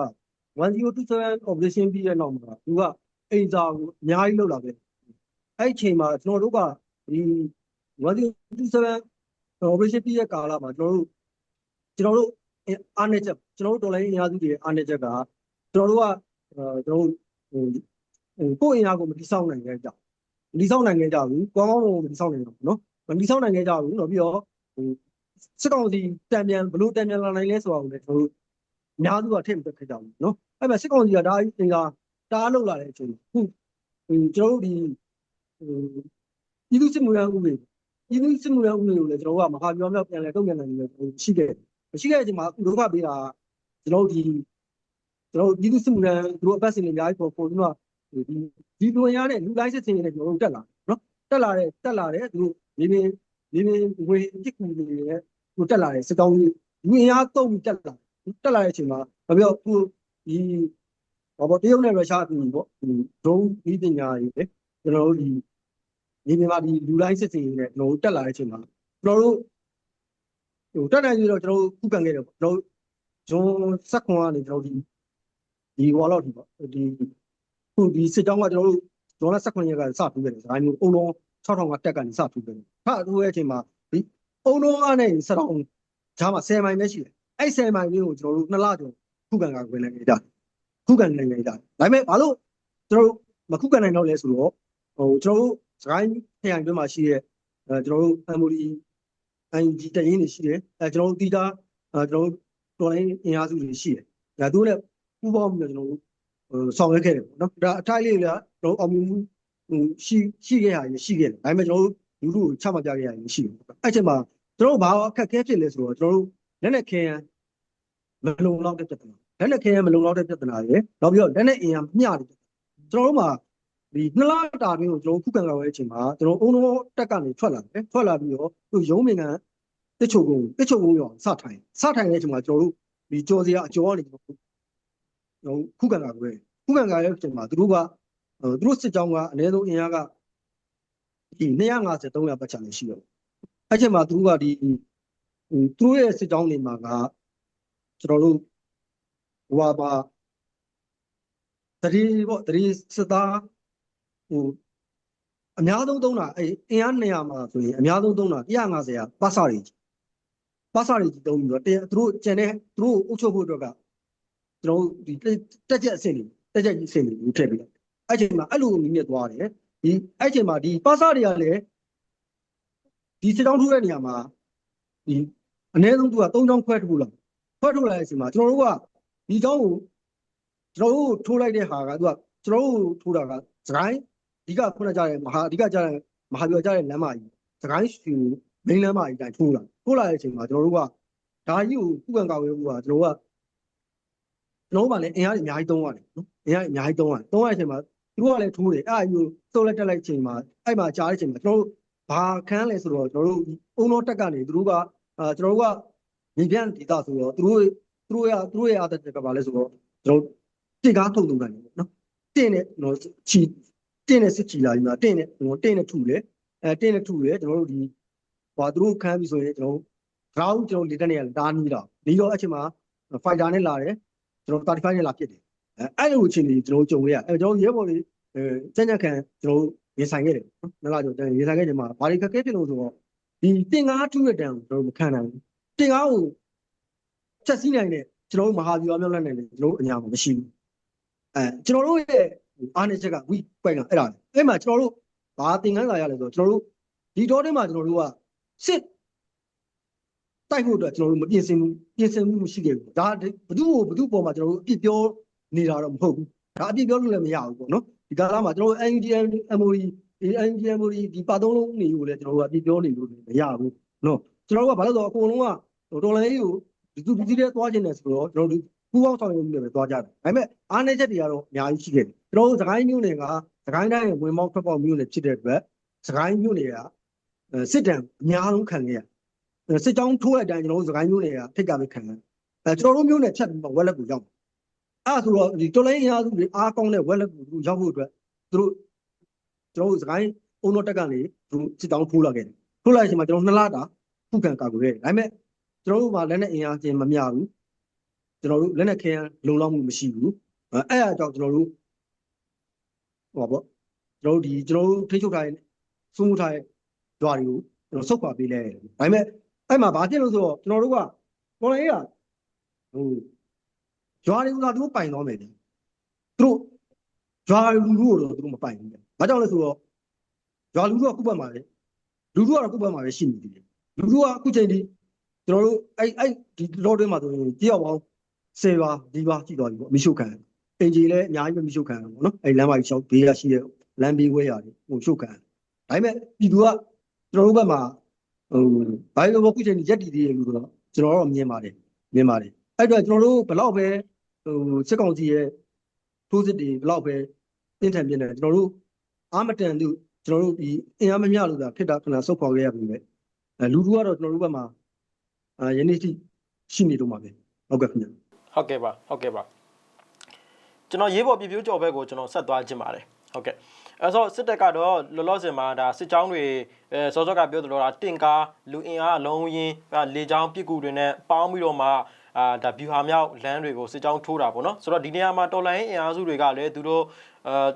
1027 operation ပြီးတဲ့နောက်မှာသူကအိမ်စာကိုအများကြီးလောက်လာခဲ့အဲ့အချိန်မှာကျွန်တော်တို့ကဒီ1027 operation ပြီးတဲ့ကာလမှာကျွန်တော်တို့အားနည်းချက်ကျွန်တော်တို့တော်လိုင်းအင်အားစုတွေအားနည်းချက်ကကျွန်တော်တို့ကကိုယ့်အင်အားကိုမတိဆောက်နိုင်ခဲ့ကြဘူးမတိဆောက်နိုင်ခဲ့ကြဘူးကောင်းကောင်းမတိဆောက်နိုင်ဘူးနော်မတိဆောက်နိုင်ခဲ့ကြဘူးတော့ပြီးတော့စစ်ကောင်စီတံပြန်ဘလို့တံပြန်လာနိုင်လဲဆိုတာကိုလည်းကျွန်တော်တို့အများစုကထိမတက်ခဲ့ကြဘူးနော်အဲ့မှာစစ်ကောင်စီကဒါ တားလောက်လာတဲ့အချိန်ခုကျွန်တော်တို့ဒီပြည်သူ့စစ်မှုထမ်းဥပဒေပြည်သူ့စစ်မှုထမ်းဥပဒေကိုလည်းကျွန်တော်တို့ကမဟာဗျူဟာမြောက်ပြန်လဲတုံ့ပြန်နိုင်တယ်ရှိခဲ့တဲ့အချိန်မှာဒုက္ခပေးတာကျွန်တော်တို့ပြည်သူ့စစ်မှုထမ်းသူတို့အပတ်စဉ်တွေအများကြီးပေါ်ပြီးတော့ဒီတွင်ရတဲ့လူလိုက်စစ်စင်တွေကျွန်တော်တို့တက်လာနော်တက်လာတယ်သူတို့နေဝေအစ်ကူတွေနဲ့သူတက်လာတယ်စစ်တောင်းကြီးလူအင်အားတုံးပြီးတက်လာတဲ့အချိန်မှာဘာပြောသူဒီတရုတ်နဲ့ရုရှားအတူပေါ့ဒုံးဒီပညာတွေလေကျွန်တော်တို့ဒီမြန်မာဒီလူလိုက်စစ်စင်တွေနဲ့ကျွန်တော်တို့တက်လာတဲ့အချိန်မှာကျွန်တော်တို့တက်နိုင်ပြီးတော့ကျွန်တော်တို့ခုခံခဲ့တယ်ပေါ့ကျွန်တော်ဂျွန်ဆက်ခွန်ကနေကျွန်တော်ဒီဝါလောက်ဒီပေါ့ဒီစစ်ကြောင်းကကျွန်တော်တို့ဒေါ်လာ18ရက်ကစထူးခဲ့တယ်ဒါမျိုးအုံလုံး6000ကတက်ကနေစထူးခဲ့တယ်ထိုးတဲ့အချိန်မှာဒီအုံလုံးကနေစတောင်းဂျားမှာ10မိုင်ပဲရှိတယ်အဲ့10မိုင်လေးကိုကျွန်တော်တို့2လကျော်ခုခံကာကွယ်နိုင်ကြတယ်ခုခံနိုင်ကြတယ်ဒါပေမဲ့ဘာလို့ကျွန်တော်တို့မခုခံနိုင်တော့လဲဆိုတော့ကျွန်တော်တို့စကိုင်းခရိုင်တွင်းမှာရှိတဲ့ကျွန်တော်တို့ MOD ING တရင်တွေရှိတယ်ကျွန်တော်တို့တီတာကျွန်တော်တို့တော်လိုင်းအင်အားစုတွေရှိတယ်ဒါတို့နဲ့ပူးပေါင်းပြီးတော့ကျွန်တော်တို့ဆောင်ရွက်ခဲ့တယ်ပေါ့နော်ဒါအထိုက်လေးလည်းကျွန်တော်အောင်မြင်မှုရှိခဲ့ရရှိခဲ့တယ်ဒါပေမဲ့ကျွန်တော်တို့လူလူကိုချမှတ်ပြခဲ့ရရှိတယ်အဲ့ချိန်မှာကျွန်တော်တို့ဘာအခက်အခဲဖြစ်လဲဆိုတော့ကျွန်တော်တို့လက်နဲ့ခဲယံမလုံလောက်တဲ့ပြဿနာလက်နဲ့ခဲယံမလုံလောက်တဲ့ပြဿနာရယ်နောက်ပြီးတော့လက်နဲ့အင်အားမျှတယ်ကျွန်တော်တို့မှာဒီ2လတာတွင်းကိုကျွန်တော်ခုခံကာဝဲအချိန်မှာကျွန်တော်အုံတော်တက်ကနေထွက်လာပြီးတော့သူရုံးမင်ကတစ်ချုပ်ကုန်းရောစထိုင်တဲ့အချိန်မှာကျွန်တော်တို့ဒီကြော်စရာအကျော်ကနေကျွန်တော်ခုခံကာဝဲတဲ့အချိန်မှာသူတို့စစ်ကြောင်းကအနည်းဆုံးအင်အားကဒီ250 300ပတ်ချနေရှိတော့အဲ့ချိန်မှာသူတို့ကဒီသူတို့ရဲ့စစ်ကြောင်းတွေမှာကကျွန်တော်တို့ဟိုပါတတိစစ်သားအများဆုံးသုံးတာအင်အား200မှာဆိုရင်အများဆုံးသုံးတာ150ကပါစာတွေကြီးသုံးပြီးတော့သူတို့ကျန်တဲ့သူတို့အုပ်ချုပ်ဖို့အတွက်ကကျွန်တော်တို့ဒီတက်ချက်ကြီးအဆင့်တွေထည့်ပြီးအဲ့ချိန်မှာအဲ့လိုနည်းနဲ့သွားတယ်ဒီအဲ့ချိန်မှာဒီပါစာတွေကလည်းဒီစစ်တောင်းထိုးတဲ့နေရာမှာဒီအနည်းဆုံးသူက3ချောင်းခွဲထိုးလာတဲ့အချိန်မှာကျွန်တော်တို့ကဒီချောင်းကိုကျွန်တော်တို့ထိုးလိုက်တဲ့ဟာကသူကကျွန်တော်တို့ထိုးတာကစကိုင်းဒီကခုနကြတဲ့မဟာဗျူဟာကြတဲ့လမ်းမကြီးစကိုင်းရှူမိန်းလမ်းမကြီးတိုင်းထိုးလာတဲ့အချိန်မှာကျွန်တော်တို့ကဒါကြီးကိုခုခံကာဝေးဖို့ကကျွန်တော်တို့ကလည်းအင်အားအများကြီးသုံးရတယ်နော်အင်အားအများကြီးသုံးရတဲ့အချိန်မှာသူတို့ကလည်းထိုးတယ်အဲ့ဒါကြီးကိုတက်လိုက်ချိန်မှာအဲ့မှာကြားတဲ့အချိန်မှာကျွန်တော်တို့ဘာခန်းလဲဆိုတော့ကျွန်တော်တို့အုံတော်တက်ကနေသူတို့ကကျွန်တော်တို့ကမြေပြန့်ဒေသဆိုတော့သူတို့ရဲ့အားတက်တက်ကဘာလဲဆိုတော့ကျွန်တော်တင်ကားထုတ်သုံးနိုင်တယ်နော်တင်နဲ့စစ်ချီလာပြီးမှတင်နဲ့ထုလေတင်နဲ့ထုလေကျွန်တော်တို့ဒီဘာသူတို့ခန်းပြီးဆိုရင်ကျွန်တော်ကျွန်တော်လေတက်နေရတာနီးတော့အချိန်မှာဖိုက်တာနဲ့လာတယ်ကျွန်တော်35နဲ့လာဖြစ်တယ်အဲ့လိုအချိန်ကြီးကျွန်တော်ကြုံရကျွန်တော်ရဲဘော်တွေစက်ညက်ခံကျွန်တော်ရင်ဆိုင်ခဲ့တယ်နော်နှစ်လကျော်ရင်ဆိုင်ခဲ့ချိန်မှာဘာတွေခက်ခဲဖြစ်လို့ဆိုတော့ဒီတင်ကားထုတဲ့တန်ကိုကျွန်တော်မခံနိုင်ဘူးတင်ကားကိုချက်စီးနိုင်တဲ့ကျွန်တော်တို့မဟာဗျူဟာမြောက်လက်နိုင်တယ်ကျွန်တော်အညာမှာမရှိဘူးကျွန်တော်တို့ရဲ့အားနည်းချက်က weak point ကအဲ့မှာကျွန်တော်တို့ဘာသင်ခန်းစာရလဲဆိုတော့ကျွန်တော်တို့ဒီတော့ထဲမှာကျွန်တော်တို့ကစစ်တိုက်ဖို့အတွက်ကျွန်တော်တို့မပြင်ဆင်မှုမရှိခဲ့ဘူးဒါဘသူပေါ်မှာကျွန်တော်တို့အပြစ်ပြောနေတာတော့မဟုတ်ဘူးဒါအပြစ်ပြောလို့လည်းမရဘူးပေါ့နော်ဒီကာလမှာကျွန်တော်တို့ NGMOD ဒီပါသုံးလုံးနေကိုလည်းကျွန်တော်တို့အပြစ်ပြောနေလို့မရဘူးနော်ကျွန်တော်တို့ကဘာလို့ဆိုတော့အကုန်လုံးကတော်လိုင်းကြီးကိုဒီတဲ့သွားခြင်းနဲ့ဆိုတော့ကျွန်တော်တို့ပူပေါင်းဆောင်ရွက်မှုတွေပဲသွားကြတယ်ဒါပေမဲ့အားနည်းချက်တွေကတော့အများကြီးရှိခဲ့တယ်ကျွန်တော်တို့စကိုင်းမြို့နယ်ကစကိုင်းတိုင်းရဲ့ဝင်ပေါက်ထွက်ပေါက်မြို့နယ်ဖြစ်တဲ့အတွက်စကိုင်းမြို့နယ်ကစစ်တမ်းအများဆုံးခံခဲ့ရစစ်ကြောင်းထိုးတဲ့အတိုင်းကျွန်တော်တို့စကိုင်းမြို့နယ်ကထိတ်ကပဲခံတယ်ကျွန်တော်တို့မြို့နယ်ဖြတ်ပြီးဝက်လက်ကိုရောက်အဲ့ဆိုတော့ဒီတော်လိုင်းအင်အားစုတွေအားကောင်းတဲ့ဝက်လက်ကိုရောက်ဖို့အတွက်သူတို့ကျွန်တော်တို့စကိုင်းအုံတော်တက်ကနေသူစစ်ကြောင်းထိုးလာခဲ့တယ်ထိုးလာတဲ့အချိန်မှာကျွန်တော်2လတာခုခံကာကွယ်ခဲ့တယ်ဒါပေမဲ့ကျွန်တော်တို့ကလက်နဲ့အင်အားချင်းမမျှဘူးကျွန်တော်တို့လက်နဲ့ခဲယမ်းလုံလောက်မှုမရှိဘူးအဲ့အကြောင်းကျွန်တော်တို့ဟောပေါ့ကျွန်တော်တို့ထိချုပ်ထားတဲ့စုမှုထားတဲ့ဓာတ်တွေကိုကျွန်တော်ဆုတ်ခွာပေးလိုက်တယ်ဒါပေမဲ့အဲ့မှာဘာဖြစ်လို့ဆိုတော့ကျွန်တော်တို့ကပေါ်လိုင်းကဂျွာတွေကသူတို့ပိုင်သွားမယ်လေသူတို့ဂျွာလူလူကိုတော့သူတို့မပိုင်ဘူးဘာကြောင့်လဲဆိုတော့ဂျွာလူလူကခုဘက်မှာပဲလူလူကတော့ခုဘက်မှာပဲရှိနေတယ်လူလူကအခုချိန်ဒီကျွန်တော်တို့အဲ့ဒီလောတွင်းမှာဆိုရင်တယောက်ပေါင်း10ပါဒီပါကြည့်သွားပြီပေါ့မီရှုခံ အင်ဂျီလည်းအများကြီးပဲမရှိခံရဘူးနော်အဲ့လမ်းမကြီးရှောက်ဘေးရရှိတဲ့လမ်းဘေးဝဲရတယ်ဟိုရှုပ်ခံဒါပေမဲ့ပြည်သူကကျွန်တော်တို့ဘက်မှာဘာလို့ခုချိန်ရက်တည်သေးတယ်လို့ဆိုတော့ကျွန်တော်တို့မြင်ပါတယ်အဲ့တော့ကျွန်တော်တို့ဘယ်လောက်ပဲစစ်ကောင်စီရဲ့ထိုးစစ်တွေဘယ်လောက်ပဲတင်းထန်ပြနေတယ်ကျွန်တော်တို့အားမတန်လို့ကျွန်တော်တို့ဒီအင်အားမမျှလို့သာဖြစ်တာခဏဆုတ်ခွာခဲ့ရပြီပဲလူထုကတော့ကျွန်တော်တို့ဘက်မှာယနေ့ထိရှိနေတော့မှာပဲဟုတ်ကဲ့ခင်ဗျဟုတ်ကဲ့ပါကျွန်တော်ရေးပေါ်ပြပြကြော်ဘက်ကိုကျွန်တော်ဆက်သွားခြင်းပါတယ်ဟုတ်ကဲ့အဲဆိုစစ်တပ်ကတော့လောလောဆယ်မှာဒါစစ်ကြောင်းတွေစောစောကပြောသလိုဒါတင်ကားလူအင်အားအလုံးရင်းလေကြောင်းပစ်ကူတွေနဲ့ပေါင်းပြီးတော့မှဒါဗျူဟာမြောက်လမ်းတွေကိုစစ်ကြောင်းထိုးတာပေါ့နော်ဆိုတော့ဒီနေရာမှာတော်လိုင်းအင်အားစုတွေကလည်းသူတို့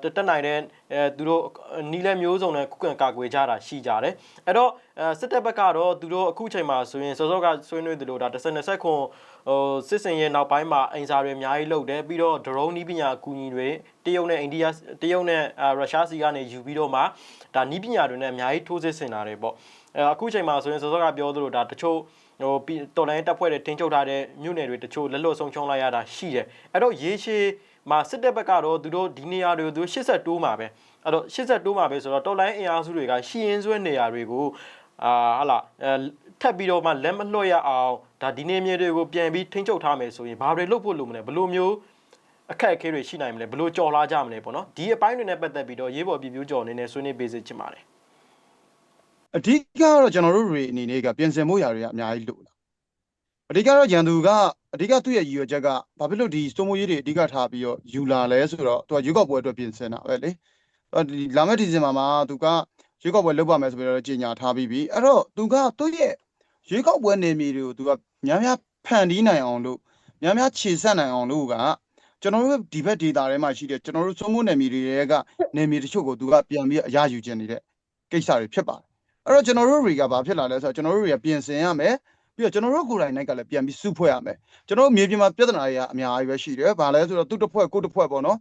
တက်နိုင်တဲ့သူတို့နီးလဲမျိုးစုံနဲ့ခုခံကာကွယ်ကြတာရှိကြတယ်အဲ့တော့စစ်တပ်ဘက်ကတော့သူတို့အခုချိန်မှာဆိုရင်စောစောကဆွေးနွေးသလိုဒါ10ခွန်စစ်စင်ရဲ့နောက်ပိုင်းမှာအင်စာတွေအများကြီးလုပ်တယ်ပြီးတော့ drone နီးပညာအကူအညီတွေတရုတ်နဲ့အိန္ဒိယတရုတ်နဲ့ရုရှားစီကနေယူပြီးတော့မှဒါနီးပညာတွေနဲ့အများကြီးထိုးစစ်ဆင်တာတွေပေါ့အခုချိန်မှာဆိုရင်စောစောကပြောသလိုဒါတချို့တော်လိုင်းတပ်ဖွဲ့တွေတင်းချုပ်ထားတဲ့မြို့နယ်တွေတချို့လက်လွတ်ဆုံးရှုံးလိုက်ရတာရှိတယ်အဲ့တော့ရေရှည်မှာစစ်တပ်ဘက်ကတော့သူတို့ဒီနေရာတွေကိုသူ80တိုးမှာပဲအဲ့တော့80တိုးမှာပဲဆိုတော့တော်လိုင်းအင်အားစုတွေကရှီရင်ဆွဲနေရာတွေကိုဟာလာထပ်ပြီးတော့မှလက်မလွှတ်ရအောင်ဒါဒီနေမြေတွေကိုပြန်ပြီးထိန်းချုပ်ထားမယ်ဆိုရင်ဘာတွေလုပ်ဖို့လိုမလဲဘယ်လိုမျိုးအခက်အခဲတွေရှိနိုင်မလဲဘယ်လိုကြော်လာကြမလဲပေါ့နော်ဒီအပိုင်းတွေနဲ့ပတ်သက်ပြီးတော့ရေးပေါ်ပြပြကြော်အနေနဲ့ဆွေးနွေးပေးစေချင်ပါတယ်အဓိကတော့ကျွန်တော်တို့တွေအနေနဲ့ကပြင်ဆင်မှုရာတွေကအများကြီးလိုလာအဓိကတော့ရန်သူကအဓိကသူ့ရဲ့ရည်ရွယ်ချက်ကဘာဖြစ်လို့ဒီစတိုမိုးရေးတွေအဓိကထားပြီးတော့ယူလာလဲဆိုတော့သူကရွေးကောက်ပွဲအတွက်ပြင်ဆင်တာပဲလေဒီလာမယ့်ဒီဇင်ဘာမှာသူကရွေးကောက်ပွဲလုပ်ပါမယ်ဆိုပြီးတော့ကြေညာထားပြီးပြီအဲ့တော့သူကသူ့ရဲ့ရွေးကောက်ပွဲနေမြေတွေကိုသူကများများဖန်တီးနိုင်အောင်လို့များများခြေဆက်နိုင်အောင်လို့ကကျွန်တော်တို့ဒီဘက်ဒေတာထဲမှာရှိတဲ့ကျွန်တော်တို့စတိုမိုးနေမြေတွေကနေမြေတချို့ကိုသူကပြန်ပြီးအရယူခြင်းနေတဲ့ကိစ္စတွေဖြစ်ပါတယ်အဲ့တော့ကျွန်တော်တို့တွေကဘာဖြစ်လာလဲဆိုတော့ကျွန်တော်တို့တွေကပြင်ဆင်ရမယ်ပြီးတော့ကျွန်တော်တို့ကိုယ်တိုင်နိုင်ကလည်းပြန်ပြီးစုဖွဲ့ရမယ်ကျွန်တော်တို့မြေပြင်မှာပြဿနာတွေကအများကြီးပဲရှိတယ်ဘာလဲဆိုတော့သူတစ်ဖွဲ့ကိုတစ်ဖွဲ့ပေါ့နော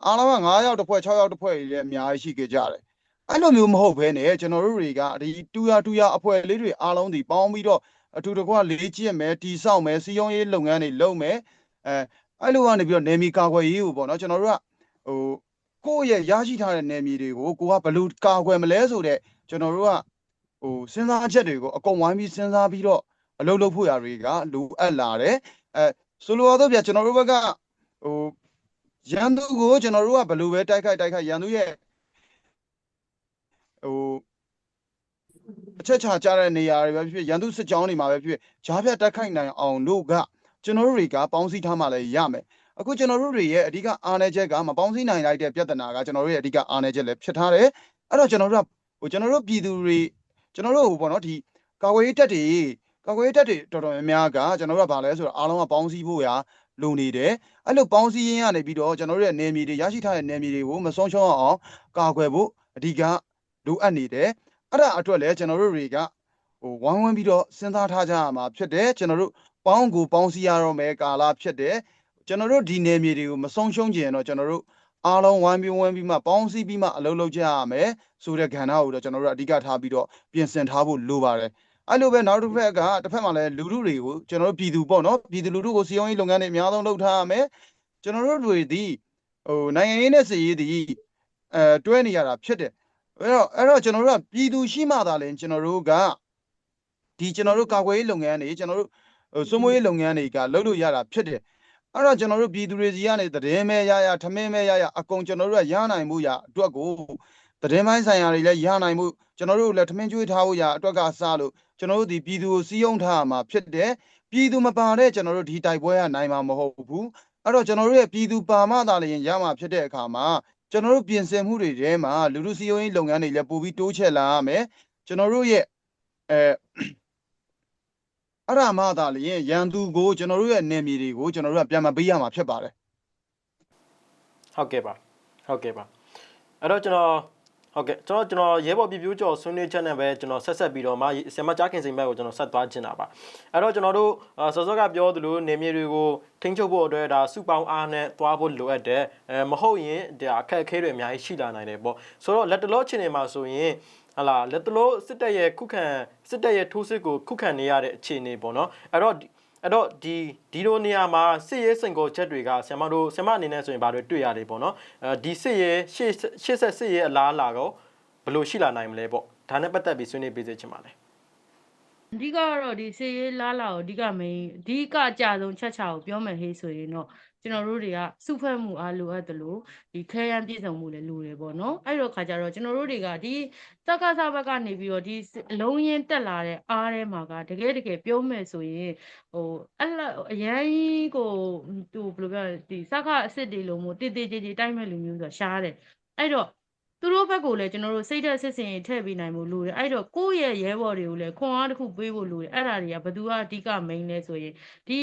်အားလုံးက9ယောက်တစ်ဖွဲ့6ယောက်တစ်ဖွဲ့တွေလည်းအများကြီးရှိခဲ့ကြတယ်အဲ့လိုမျိုးမဟုတ်ဘဲနဲ့ကျွန်တော်တို့တွေကဒီတူရအဖွဲ့လေးတွေအားလုံးဒီပေါင်းပြီးတော့အထူးတကွလေးကျင့်မယ်တီဆောက်မယ်စီယုံရေးလုပ်ငန်းတွေလုပ်မယ်အဲ့လိုကနေပြီးတော့နေမီကာကွယ်ရေးကိုပေါ့နော်ကျွန်တော်တို့ကကိုယ့်ရဲ့ရရှိထားတဲ့နေမီတွေကိုကိုကဘယ်လိုကာကွယ်မလဲဆိုတဲ့ကျွန်တော်တို့ကစဉ်းစားချက်တွေကိုအကုန်ဝိုင်းပြီးစဉ်းစားပြီးတော့အလုပ်လုပ်ဖို့ရာတွေကလိုအပ်လာတယ်ဆိုလိုတော့ဗျာကျွန်တော်တို့ဘက်ကရန်သူကိုကျွန်တော်တို့ကဘယ်လိုပဲတိုက်ခိုက်ရန်သူရဲ့အချက်ချာကြတဲ့နေရာတွေပဲဖြစ်ရန်သူစစ်ကြောင်းတွေမှာပဲဖြစ်ဂျားပြတ်တိုက်ခိုက်နိုင်အောင်လို့ကကျွန်တော်တို့တွေကပေါင်းစည်းထားမှလည်းရမယ်အခုကျွန်တော်တို့တွေရဲ့အဓိကအားနည်းချက်ကမပေါင်းစည်းနိုင်လိုက်တဲ့ပြဿနာကကျွန်တော်တို့ရဲ့အဓိကအားနည်းချက်လည်းဖြစ်ထားတယ်အဲ့တော့ကျွန်တော်တို့ပြည်သူတွေကျွန်တော်တို့ပေါ့နော်ဒီကာကွယ်ရေးတပ်တွေတော်တော်များများကကျွန်တော်တို့ကဘာလဲဆိုတော့အားလုံးကပေါင်းစည်းဖို့ရာလိုနေတယ်အဲ့လိုပေါင်းစည်းရင်းကနေပြီးတော့ကျွန်တော်တို့ရဲ့နယ်မြေတွေရရှိထားတဲ့နယ်မြေတွေကိုမဆုံးရှုံးအောင်ကာကွယ်ဖို့အဓိကလိုအပ်နေတယ်အဲ့ဒါအတွက်လည်းကျွန်တော်တို့တွေကဝိုင်းပြီးတော့စဉ်းစားထားကြရမှာဖြစ်တယ်ကျွန်တော်တို့ပေါင်းစည်းရတော့မယ်ကာလဖြစ်တယ်ကျွန်တော်တို့ဒီနယ်မြေတွေကိုမဆုံးရှုံးကြရင်တော့ကျွန်တော်တို့အားလုံးဝိုင်းပြီးမှပေါင်းစည်းပြီးမှအလုပ်လုပ်ကြရမယ်ဆိုတဲ့ကဏ္ဍကိုတော့ကျွန်တော်တို့အဓိကထားပြီးတော့ပြင်ဆင်ထားဖို့လိုပါတယ်အဲ့လိုပဲနောက်တစ်ဖက်မှာလည်းလူထုတွေကိုကျွန်တော်တို့ပြည်သူပေါ့နော်ပြည်သူလူထုကိုစီယုံရေးလုပ်ငန်းတွေအများဆုံးလုပ်ထားရမယ်ကျွန်တော်တို့တွေဒီနိုင်ငံရေးနဲ့စစ်ရေးဒီတွဲနေရတာဖြစ်တယ်အဲ့တော့ကျွန်တော်တို့ကပြည်သူရှိမှသာလဲကျွန်တော်တို့ကဒီကျွန်တော်တို့ကာကွယ်ရေးလုပ်ငန်းတွေကျွန်တော်တို့စိုးမိုးရေးလုပ်ငန်းတွေကလုပ်လို့ရတာဖြစ်တယ်အဲ့တော့ကျွန်တော်တို့ပြည်သူတွေစီကနေသတင်းမဲရထမင်းမဲရအကုန်ကျွန်တော်တို့ကရနိုင်မှုရအတွက်ကိုသတင်းပိုင်းဆိုင်ရာတွေလည်းရနိုင်မှုကျွန်တော်တို့လည်းထမင်းကျွေးထားဖို့ရအတွက်ကစားလို့ကျွန်တော်တို့ဒီပြည်သူကိုစီးယုံထားမှာဖြစ်တယ်ပြည်သူမပါတဲ့ကျွန်တော်တို့ဒီတိုက်ပွဲကနိုင်မှာမဟုတ်ဘူးအဲ့တော့ကျွန်တော်တို့ရဲ့ပြည်သူပါမှသာလျှင်ရမှာဖြစ်တဲ့အခါမှာကျွန်တော်တို့ပြင်ဆင်မှုတွေထဲမှာလူထုစီးယုံရေးလုပ်ငန်းတွေလည်းပို့ပြီးတိုးချဲ့လာရမယ်ကျွန်တော်တို့ရဲ့အဲ့ဒါမှသာလျှင်ရန်သူကိုကျွန်တော်တို့ရဲ့နယ်မြေတွေကိုကျွန်တော်တို့ကပြန်မပေးရမှာဖြစ်ပါတယ်ဟုတ်ကဲ့ပါအဲ့တော့ကျွန်တော်ရဲဘော်ပြပြကြော်ဆွေးနွေးချက်နဲ့ပဲကျွန်တော်ဆက်ပြီးတော့မှဆရာမကြားခင်စိန်ဘက်ကိုကျွန်တော်ဆက်သွားချင်တာပါအဲ့တော့ကျွန်တော်တို့စောစောကပြောသလိုနေမြေတွေကိုထိန်းချုပ်ဖို့အတွက်ဒါစုပေါင်းအားနဲ့သွားဖို့လိုအပ်တယ်မဟုတ်ရင်ဒါအခက်အခဲတွေအများကြီးရှိလာနိုင်တယ်ပေါ့ဆိုတော့လက်တလောချင်းတွေမှာဆိုရင်ဟာလာလက်တလောစစ်တပ်ရဲ့ထိုးစစ်ကိုခုခံနေရတဲ့အခြေအနေပေါ့နော်အဲ့တော့ အဲ့တော့ဒီလိုနေရာမှာစစ်ရေးစင်ကိုချက်တွေကဆရာမအနေနဲ့ဆိုရင်ဘာတွေတွေ့ရတယ်ပေါ့နော်ဒီစစ်ရေးရှေ့ဆက်စစ်ရေးအလားအလာကိုဘယ်လိုရှိလာနိုင်မလဲပေါ့ဒါနဲ့ပတ်သက်ပြီးဆွေးနွေးပေးစေချင်ပါတယ်အဓိကတော့ဒီစေရေးလားလာကိုအဓိကအကြဆုံးချက်ချာကိုပြောမယ်ဟေးဆိုရင်တော့ကျွန်တော်တို့တွေကစုဖွဲ့မှုအားလိုအပ်တယ်လို့ဒီခဲယမ်းပြည်စုံမှုလည်းလိုတယ်ပေါ့နော်အဲ့တော့ခါကျတော့ကျွန်တော်တို့တွေကဒီစက္ကစဘက်ကနေပြီးတော့ဒီအလုံးရင်းတက်လာတဲ့အားထဲမှာကတကယ်ပြောမယ်ဆိုရင်အရန်ကိုဘယ်လိုပြောဒီစက္ကအစ်စ်တွေလုံးမို့တည်ကြည်တိုက်မဲ့လူမျိုးဆိုတာရှားတယ်အဲ့တော့သူတို့ဘက်ကိုလည်းကျွန်တော်တို့စိတ်ဓာတ်စစ်စင်ထည့်ပေးနိုင်ဖို့လိုတယ်အဲ့တော့ကိုယ့်ရဲ့ရဲဘော်တွေကိုလည်းခွန်အားတစ်ခုပေးဖို့လိုတယ်အဲ့ဒါတွေကဘယ်သူကအဓိက main လဲဆိုရင်ဒီ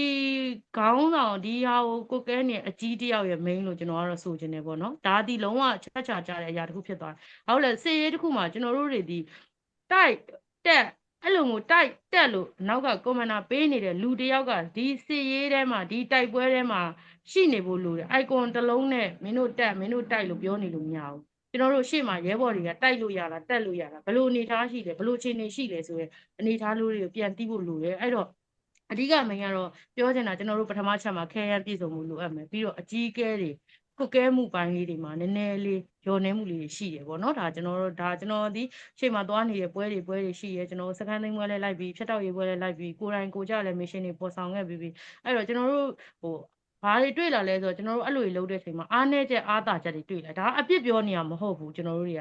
ခေါင်းဆောင်ဒီဟာကိုကဲနေအကြီးတယောက်ရဲ့ main လို့ကျွန်တော်ကတော့ဆိုချင်တယ်ပေါ့နော်ဒါဒီလုံးဝချက်ချကြတဲ့အရာတစ်ခုဖြစ်သွားတယ်ဟုတ်လဲစစ်ရေးတစ်ခုမှာကျွန်တော်တို့တွေဒီတိုက်တက်အဲ့လိုမျိုးတိုက်တက်လို့နောက်ကကွန်မန်ဒါပေးနေတဲ့လူတယောက်ကဒီစစ်ရေးထဲမှာဒီတိုက်ပွဲထဲမှာရှိနေဖို့လိုတယ် icon တစ်လုံးနဲ့မင်းတို့တက်မင်းတို့တိုက်လို့ပြောနေလို့မရဘူးကျွန်တော်တို့ရှေ့မှာရဲဘော်တွေကတိုက်လို့ရလားတက်လို့ရလားဘယ်လိုအနေထားရှိလဲဘယ်လိုအခြေအနေရှိလဲဆိုရင်အနေထားလို့တွေကိုပြန်သိဖို့လိုတယ်အဲ့တော့အဓိကမင်းကတော့ပြောချင်တာကျွန်တော်တို့ပထမချက်မှာခဲယမ်းပြည်စုံမှုလိုအပ်မယ်ပြီးတော့အကြီးကဲတွေကုတ်ကဲမှုပိုင်းလေးတွေမှာနည်းနည်းလေးညှော်နေမှုလေးတွေရှိတယ်ပေါ့နော်ဒါကျွန်တော်ဒီရှေ့မှာသွားနေတဲ့ပွဲတွေရှိရဲကျွန်တော်စကန်သိမ်းပွဲလဲလိုက်ပြီးဖြတ်တောက်ရေးပွဲလဲလိုက်ပြီးကိုယ်တိုင်ကိုကြလဲမရှင်တွေပေါ်ဆောင်ခဲ့ပြီးအဲ့တော့ကျွန်တော်တို့ဘာတွေတွေ့လာလဲဆိုတော့ကျွန်တော်တို့အဲ့လိုလုပ်တဲ့အချိန်မှာအားနည်းချက်အားသာချက်တွေတွေ့လာဒါအပြစ်ပြောနေရမဟုတ်ဘူးကျွန်တော်တို့တွေ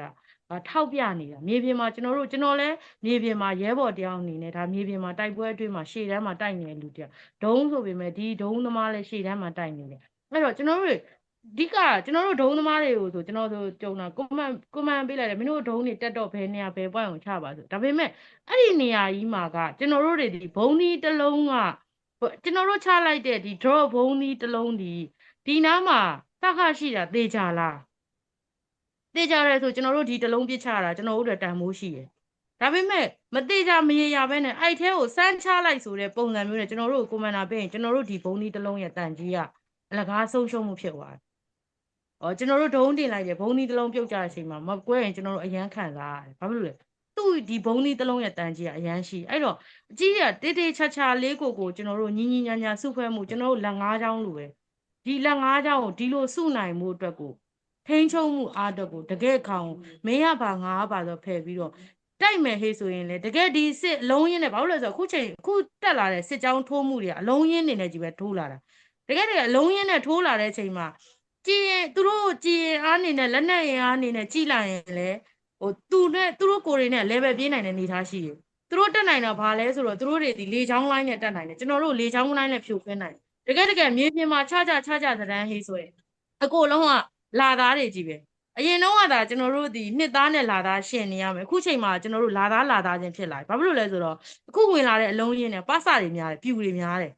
ကထောက်ပြနေတာမြေပြင်မှာကျွန်တော်လဲမြေပြင်မှာရဲဘော်တယောက်အနေနဲ့ဒါမြေပြင်မှာတိုက်ပွဲအတွင်းမှာရှေ့တန်းမှာတိုက်နေတဲ့လူတယောက်ဒုံးဆိုပေမဲ့ဒီဒုံးသမားလဲရှေ့တန်းမှာတိုက်နေတယ်အဲ့တော့ကျွန်တော်တို့အဓိကကျွန်တော်တို့ဒုံးသမားတွေကိုဆိုကျွန်တော်တို့ကြုံတာကွန်မန်ပေးလိုက်တယ်မင်းတို့ဒုံးတွေတက်တော့ဘယ်နေရာဘယ်ပွိုင်းကိုချပါဆိုဒါပေမဲ့အဲ့ဒီနေရာကြီးမှာကကျွန်တော်တို့တွေဒီဘုံဒီတစ်လုံးကကျွန်တော်တို့ချလိုက်တဲ့ဒီ drop ဘုံဒီတစ်လုံးဒီနားမှာစခရှိတာသေချာလားသေချာတယ်ဆိုကျွန်တော်တို့ဒီတစ်လုံးပစ်ချတာကျွန်တော်တို့တန်မိုးရှိတယ်ဒါပေမဲ့မသေးချာမရေရပဲနဲ့အဲ့ထဲကိုစမ်းချလိုက်ဆိုတဲ့ပုံစံမျိုးနဲ့ကျွန်တော်တို့ကွန်မန်ဒါပေးရင်ကျွန်တော်တို့ဒီဘုံဒီတစ်လုံးရဲ့တန်ကြီးကအလကားဆုံးရှုံးမှုဖြစ်သွားတယ်ကျွန်တော်တို့ဒုံးတင်လိုက်တယ်ဘုံဒီတစ်လုံးပြုတ်ကြတဲ့အချိန်မှာမကွဲရင်ကျွန်တော်တို့အရန်ခံစားရတယ်ဘာဖြစ်လို့လဲသူ့ဒီဘုံဒီတစ်လုံးရဲ့တန်ကြီးကအရန်ရှိအဲ့တော့အကြီးကတေးတေးချာချာလေးကိုကျွန်တော်တို့ညီညီညာညာစုဖွဲ့မှုကျွန်တော်တို့လက်ငါးချောင်းလိုပဲဒီလက်ငါးချောင်းကိုဒီလိုစုနိုင်မှုအတွက်ကိုထိန်းချုပ်မှုအားအတွက်ကိုတကယ်ခေါင်မင်းရပါငါပါဆိုဖယ်ပြီးတော့တိုက်မယ်ဟေးဆိုရင်လေတကယ်ဒီစစ်အလုံးရင်းနဲ့ဘာလို့လဲဆိုတော့အခုတက်လာတဲ့စစ်ကြောင်းထိုးမှုတွေကအလုံးရင်းနေနဲ့ကြီးပဲထိုးလာတာတကယ်အလုံးရင်းနဲ့ထိုးလာတဲ့အချိန်မှာသူတို့ကြည်အားနေနဲ့လက်နက်ရင်အားနေနဲ့ကြည်လိုက်ရင်လေသူတို့ကိုယ်တွေနဲ့ level ပြေးနိုင်တဲ့အနေထားရှိတယ်သူတို့တက်နိုင်တာဘာလဲဆိုတော့သူတို့တွေဒီလေချောင်းလိုင်းနဲ့တက်နိုင်တယ်ကျွန်တော်တို့လေချောင်းလိုင်းနဲ့ဖြိုခွင်းနိုင်တယ်တကယ်မြေပြင်မှာခြားသဏ္ဍာန်ဟေးဆိုရင်အကိုလုံးကလာသားတွေကြီးပဲအရင်တော့ကဒါကျွန်တော်တို့ဒီနှစ်သားနဲ့လာသားရှင်နေရမယ်အခုချိန်မှာကျွန်တော်တို့လာသားချင်းဖြစ်လာဘာဖြစ်လို့လဲဆိုတော့အခုဝင်လာတဲ့အလုံးရင်းနဲ့ပတ်စတွေများတယ်ပြူတွေများတယ်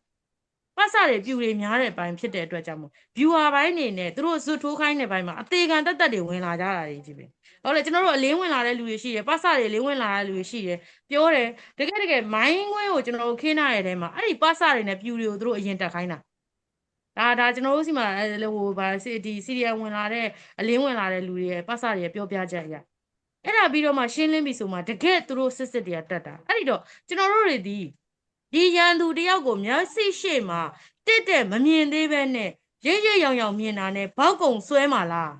ပတ်စတွေပြူတွေများတဲ့ဘိုင်းဖြစ်တဲ့အတွက်ကြောင့်မို့ viewer ဘိုင်းနေနဲ့သူတို့ဇွတ်ထိုးခိုင်းတဲ့ဘိုင်းမှာအသေးခံတက်တွေဝင်လာကြတာကြီးပဲဟုတ်လေကျွန်တော်တို့အလင်းဝင်လာတဲ့လူတွေရှိတယ်ပတ်စတွေအလင်းဝင်လာတဲ့လူတွေရှိတယ်ပြောတယ်တကယ်မိုင်းခွင်းကိုကျွန်တော်တို့ခင်းထားတဲ့ထဲမှာအဲ့ဒီပတ်စတွေနဲ့ပြူတွေကိုသူတို့အရင်တက်ခိုင်းတာဒါကျွန်တော်တို့စီမှာဒီစီရီယံဝင်လာတဲ့အလင်းဝင်လာတဲ့လူတွေရဲ့ပတ်စတွေရဲ့ပြောပြချက်အရအဲ့ဒါပြီးတော့မှရှင်းလင်းပြီဆိုမှတကယ်သူတို့စစ်တွေကတက်တာအဲ့ဒီတော့ကျွန်တော်တို့တွေဒီရန်သူတယောက်ကိုမျက်စိရှေ့မှာတက်မမြင်သေးပဲနဲ့ရိပ်ရောင်မြင်တာနဲ့ဘောက်ကုံဆွဲမှာလား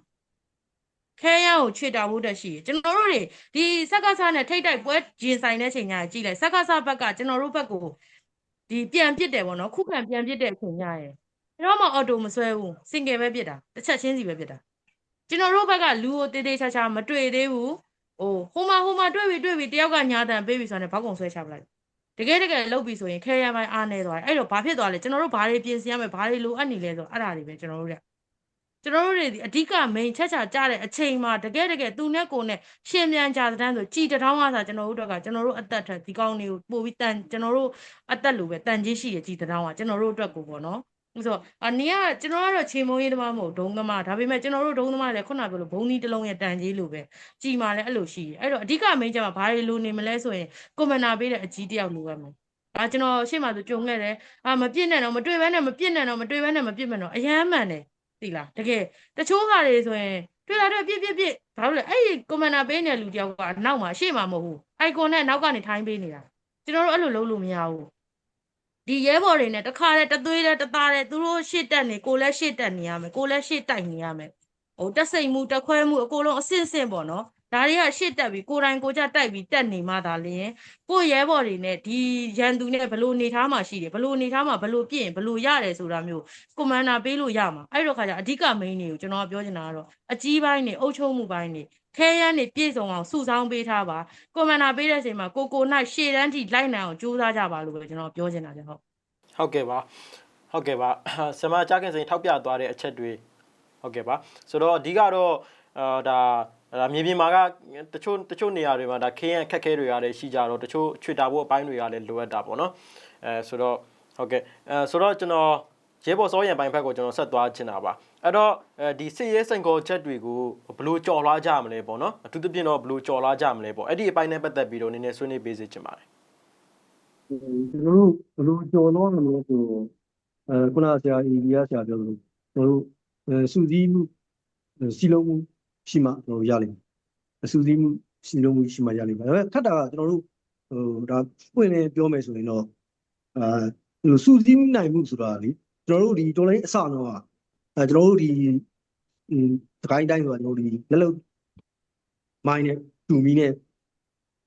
ခဲရန်ကိုချွေတာဖို့တက်ရှိကျွန်တော်တို့တွေဒီစက္ကစနဲ့ထိတ်တိုက်ပွဲရင်ဆိုင်တဲ့ချိန်ညကြည့်လိုက်စက္ကစဘက်ကကျွန်တော်တို့ဘက်ကိုဒီပြန်ပစ်တယ်ပေါ့နော်ခုခံပြန်ပစ်တဲ့အချိန်ညရဲ့တော့မှအော်တိုမဆွဲဘူးစင်ကယ်ပဲပစ်တာတစ်ချက်ချင်းစီပဲပစ်တာကျွန်တော်တို့ဘက်ကလူကိုတေးချာမတွေ့သေးဘူးဟိုမှာတွေ့ပြီတယောက်ကညာတန်ပေးပြီဆိုတော့ဘောက်ကုံဆွဲချပလိုက်တကယ်လုပ်ပြီဆိုရင်ခဲရန်ပိုင်းအားနေသွားတယ်အဲ့တော့ဘာဖြစ်သွားလဲကျွန်တော်တို့ဘာတွေပြင်ဆင်ရမလဲဘာတွေလိုအပ်နေလဲဆိုတော့အဲ့ဒါတွေပဲကျွန်တော်တို့တွေဒီအဓိက main ချက်ချကြတဲ့အချိန်မှာတကယ်သူနဲ့ကိုနဲ့ရှင်မြန်ကြတဲ့တန်းဆိုကြည်တထောင်းကစားကျွန်တော်တို့အသက်ထက်ဒီကောင်းတွေကိုပို့ပြီးကျွန်တော်တို့အသက်လိုပဲတန်ကြီးရှိရကြည်တထောင်းကကျွန်တော်တို့အတွက်ကိုပေါ့နော်ဆိုတော့နေကကျွန်တော်ကတော့ချိန်မုံရေးသမားမဟုတ်ဒုံသမားဒါပေမဲ့ကျွန်တော်တို့ဒုံသမားလည်းခုနပြောလို့ဘုံသီးတစ်လုံးရဲ့တန်ကြီးလိုပဲကြည်မာလည်းအဲ့လိုရှိတယ်အဲ့တော့အဓိက main ချက်မှာဘာတွေလိုနေမလဲဆိုရင်ကွန်မန်ဒါပေးတဲ့အကြီးတယောက်လိုရမယ်ကျွန်တော်ရှေ့မှာဆိုကြုံခဲ့တယ်မပြစ်နဲ့တော့မတွေ့ဘဲနဲ့မပြစ်နဲ့တော့မတွေ့ဘဲနဲ့မပြစ်မဲ့တော့အယမ်းမှန်တယ်သိလားတကယ်တချို့ဟာတွေဆိုရင်တွေ့လာတော့ပြစ်ဘာလို့လဲအဲ့ဒီကွန်မန်ဒါပေးနေတဲ့လူတယောက်ကနောက်မှာရှေ့မှာမဟုတ်ဘူးအိုင်ကွန်နဲ့နောက်ကနေထိုင်းပေးနေတာကျွန်တော်တို့အဲ့လိုလုပ်လို့မရဘူး ဒီရဲဘော်တွေနဲ့တခါတည်းတသွေးတည်းတသားတည်းသူတို့ရှေ့တက်နေကိုလည်းရှေ့တက်နေရမယ်ကိုလည်းရှေ့တိုက်နေရမယ်ဟိုတက်စိတ်မှုတက်ခွဲမှုအကုန်လုံးအဆင့်ဆင့်ပေါ့နော်ဒါတွေကရှေ့တက်ပြီးကိုယ်တိုင်ကိုကြတိုက်ပြီးတက်နေမှသာလျင်ကိုရဲဘော်တွေနဲ့ဒီရန်သူနဲ့ဘလို့နေထားမှရှိတယ်ဘလို့နေထားမှဘလို့ပြည့်ရင်ဘလို့ရတယ်ဆိုတာမျိုးကွန်မန်ဒါပေးလို့ရမှာအဲ့တော့ခါကျအဓိက main တွေကိုကျွန်တော်ပြောချင်တာကတော့အကြီးပိုင်းနေအုပ်ချုပ်မှုပိုင်းနေခဲရန်နေပြည့်စုံအောင်စုဆောင်းပေးထားပါကွန်မန်ဒါပေးတဲ့အချိန်မှာကိုနိုင်ရှေ့တန်းထိလိုက်နိုင်အောင်ကြိုးစားကြပါလို့ပဲကျွန်တော်ပြောချင်တာကြဟုတ်ဟုတ်ကဲ့ပါဆမကြားခင်စိန်ထောက်ပြသွားတဲ့အချက်တွေဟုတ်ကဲ့ပါဆိုတော့အဓိကတော့ဒါမြေပြင်မှာကတချို့နေရာတွေမှာဒါခင်းရခက်ခဲတွေကလည်းရှိကြတော့တချို့ချွေတာဖို့အပိုင်းတွေကလည်းလိုအပ်တာပေါ့နော်ဆိုတော့ဟုတ်ကဲ့ဆိုတော့ကျွန်တော်ရဲဘော်စောရံပိုင်းဘက်ကိုကျွန်တော်ဆက်သွားချင်တာပါအဲ့တော့ဒီစစ်ရဲစိန်ခေါ်ချက်တွေကိုဘယ်လိုကြော်လွှားကြမလဲပေါ့နော်အထူးသဖြင့်တော့ဘယ်လိုကြော်လွှားကြမလဲပေါ့အဲ့ဒီအပိုင်းနဲ့ပတ်သက်ပြီးတော့နည်းနည်းဆွေးနွေးပေးစေချင်ပါတယ်ကျွန်တော်တို့ဘယ်လိုကြော်လို့မလို့ဆိုခုနဆရာအေဒီယာဆရာပြောလို့ကျွန်တော်တို့စုစည်းမှုစီလုံးမှုရှိမှကျွန်တော်ရလိမ့်မယ်စုစည်းမှုစီလုံးမှုရှိမှရလိမ့်မယ်ဒါပေမဲ့ထပ်တာကကျွန်တော်တို့ဒါပွင့်နေပြောမယ်ဆိုရင်တော့စုစည်းနိုင်မှုဆိုတာလေကျွန်တော်တို့ဒီတော်လိုင်းအစတော့ကျွန်တော်တို့ဒီတခိုင်းတိုင်းဆိုတာကျွန်တော်တို့ဒီလက်လုံးမိုင်းနဲ့တူမီနဲ့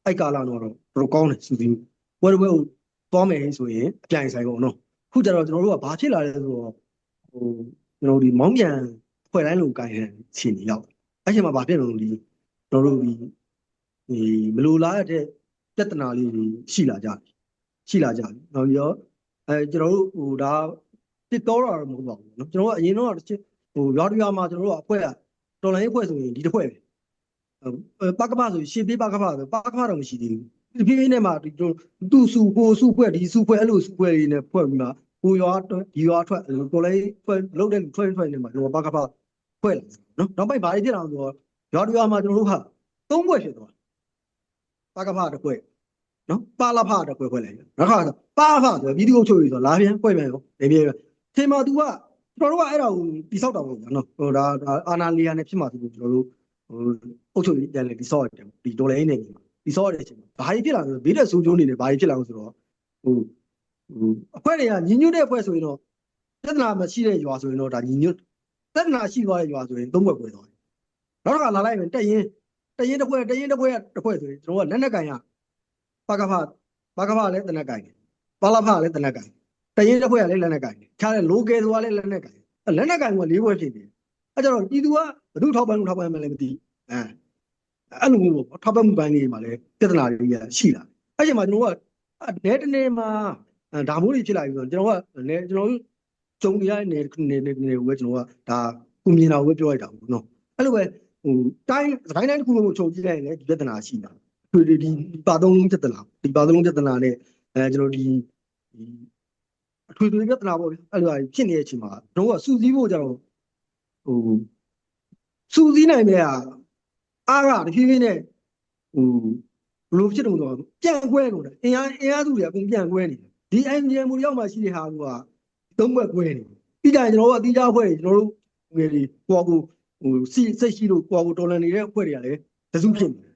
အိုက်ကာလာတော့တော်ကောင်းတယ်စုစည်းမှုဝဲကိုသွားမယ်ဆိုရင်အပြိုင်ဆိုင်ပေါ့နော်ခုကျတော့ကျွန်တော်တို့ကဘာဖြစ်လာလဲဆိုတော့ကျွန်တော်တို့ဒီမောင်းပြန်ဖွဲ့တိုင်းလိုကိုင်တဲ့ခြေနေရောက်အဲ့ချိန်မှာဘာဖြစ်လို့ဒီကျွန်တော်တို့ဒီမလိုလားတဲ့ပြဿနာလေးတွေရှိလာကြပြီနောက်ပြီးတော့ကျွန်တော်တို့ဒါတစ်တော်တာမဟုတ်ပါဘူးနော်ကျွန်တော်ကအရင်တော့ရွာမှာကျွန်တော်တို့အဖွဲ့ကတော်လိုင်းအဖွဲ့ဆိုရင်ဒီတစ်ဖွဲ့ပဲပကပဆိုရှေ့ပြေးပကပတော့မရှိသေးဘူးဒီပြင်းနဲ့မှာသူ့စုကိုစုဖွဲ့ဒီစုဖွဲ့အဲ့လိုစုဖွဲ့လေးနဲ့ဖွဲ့ပြီးမှဟိုရွာဒီရွာထွက်တော်လိုင်းဖွဲ့လုံးတဲ့ထွက်နေမှာကျွန်တော်ပကပဖွဲ့လာနော်နောက်ပိုင်းဘာတွေဖြစ်လာဆိုတော့ရွာမှာကျွန်တော်တို့ဟာ၃ဖွဲ့ဖြစ်သွားပကပတစ်ဖွဲ့နော်ပါလာဖတစ်ဖွဲ့လိုက်နောက်ခါပါဖဆိုဗီဒီယိုချုပ်ပြီးဆိုလာပြန်ဖွဲ့ပြန်ရောနေပြေထင်မှာ तू ကကျွန်တော်တို့ကအဲ့ဒါကိုတိဆောက်တာပေါ့ဗျာနော်ဒါအာနာလီယာနဲ့ဖြစ်မှာဆိုလို့ကျွန်တော်တို့အုပ်ချုပ်ရေးပြန်လေတိဆောက်ရတယ်ဒီဒေါ်လာရင်းနေတိဆောက်ရတဲ့အချိန်မှာဘာကြီးဖြစ်လာလဲဘေးတဲ့ဆိုးကျိုးနေတယ်ဘာကြီးဖြစ်လာလို့ဆိုတော့အဖွဲ့တွေကညီညွတ်တဲ့အဖွဲ့ဆိုရင်တော့ပြဿနာမရှိတဲ့ရွာဆိုရင်တော့ဒါညီညွတ်ပြဿနာရှိသွားတဲ့ရွာဆိုရင်၃ဘက်ပွဲသွားတယ်နောက်တစ်ခါလာလိုက်ရင်တက်ရင်တစ်ဖွဲ့ဆိုရင်ကျွန်တော်ကလက်နက်ကင်ရပကဖလည်းတနက်ကင်တယ်ပါလာဖလည်းတနက်ကင်တရင်တစ်ဖွဲ့ကလည်းလက်နက်ကင်တယ်ခြားတဲ့ local ဆိုတာလည်းလက်နက်ကင်လက်နက်ကင်က၄ဘွဲဖြစ်နေတယ်အဲကြတော့ပြည်သူကဘယ်သူထောက်ပံ့မှလည်းမသိအဲ့လိုမျိုးပေါ့ထောက်ပံ့မှုပိုင်းလေးမှာလည်းပြဿနာတွေရှိလာအဲ့ချိန်မှာကျွန်တော်ကနဲတနေ့မှာဒါမျိုးတွေဖြစ်လာပြီဆိုတော့ကျွန်တော်တို့ကြုံနေရတဲ့နေကိုပဲကျွန်တော်ကဒါကုမြင်တာကိုပဲပြောလိုက်တာပေါ့နော်အဲ့လိုပဲတိုင်းစကိုင်းတိုင်းတစ်ခုလုံးကိုချုပ်ကြည့်လိုက်ရင်လည်းဒီပြဿနာရှိတာဒီပါသုံးလုံးပြဿနာနဲ့ကျွန်တော်ဒီအထွေထွေပြဿနာပေါ့ဗျအဲ့လိုဖြစ်နေတဲ့အချိန်မှာကျွန်တော်ကစူးစီးဖို့ကြတော့စူးစီးနိုင်တဲ့အားကတဖြည်းဖြည်းနဲ့ဘယ်လိုဖြစ်တော့ဆိုတော့ပြန်ကွဲကုန်တယ်အင်အားစုတွေအကုန်ပြန်ကွဲနေတယ်ဒီ IMDM မူရောက်မှရှိတဲ့ဟာကသုံးဘက်ကွဲနေပြီးတိုင်းကျွန်တော်တို့အတိအကျအဖွဲ့တွေကျွန်တော်တို့ငယ်လေးကိုစိတ်ရှိလို့ကိုတော်လန်နေတဲ့အဖွဲ့တွေကလည်းတစုဖြစ်နေတယ်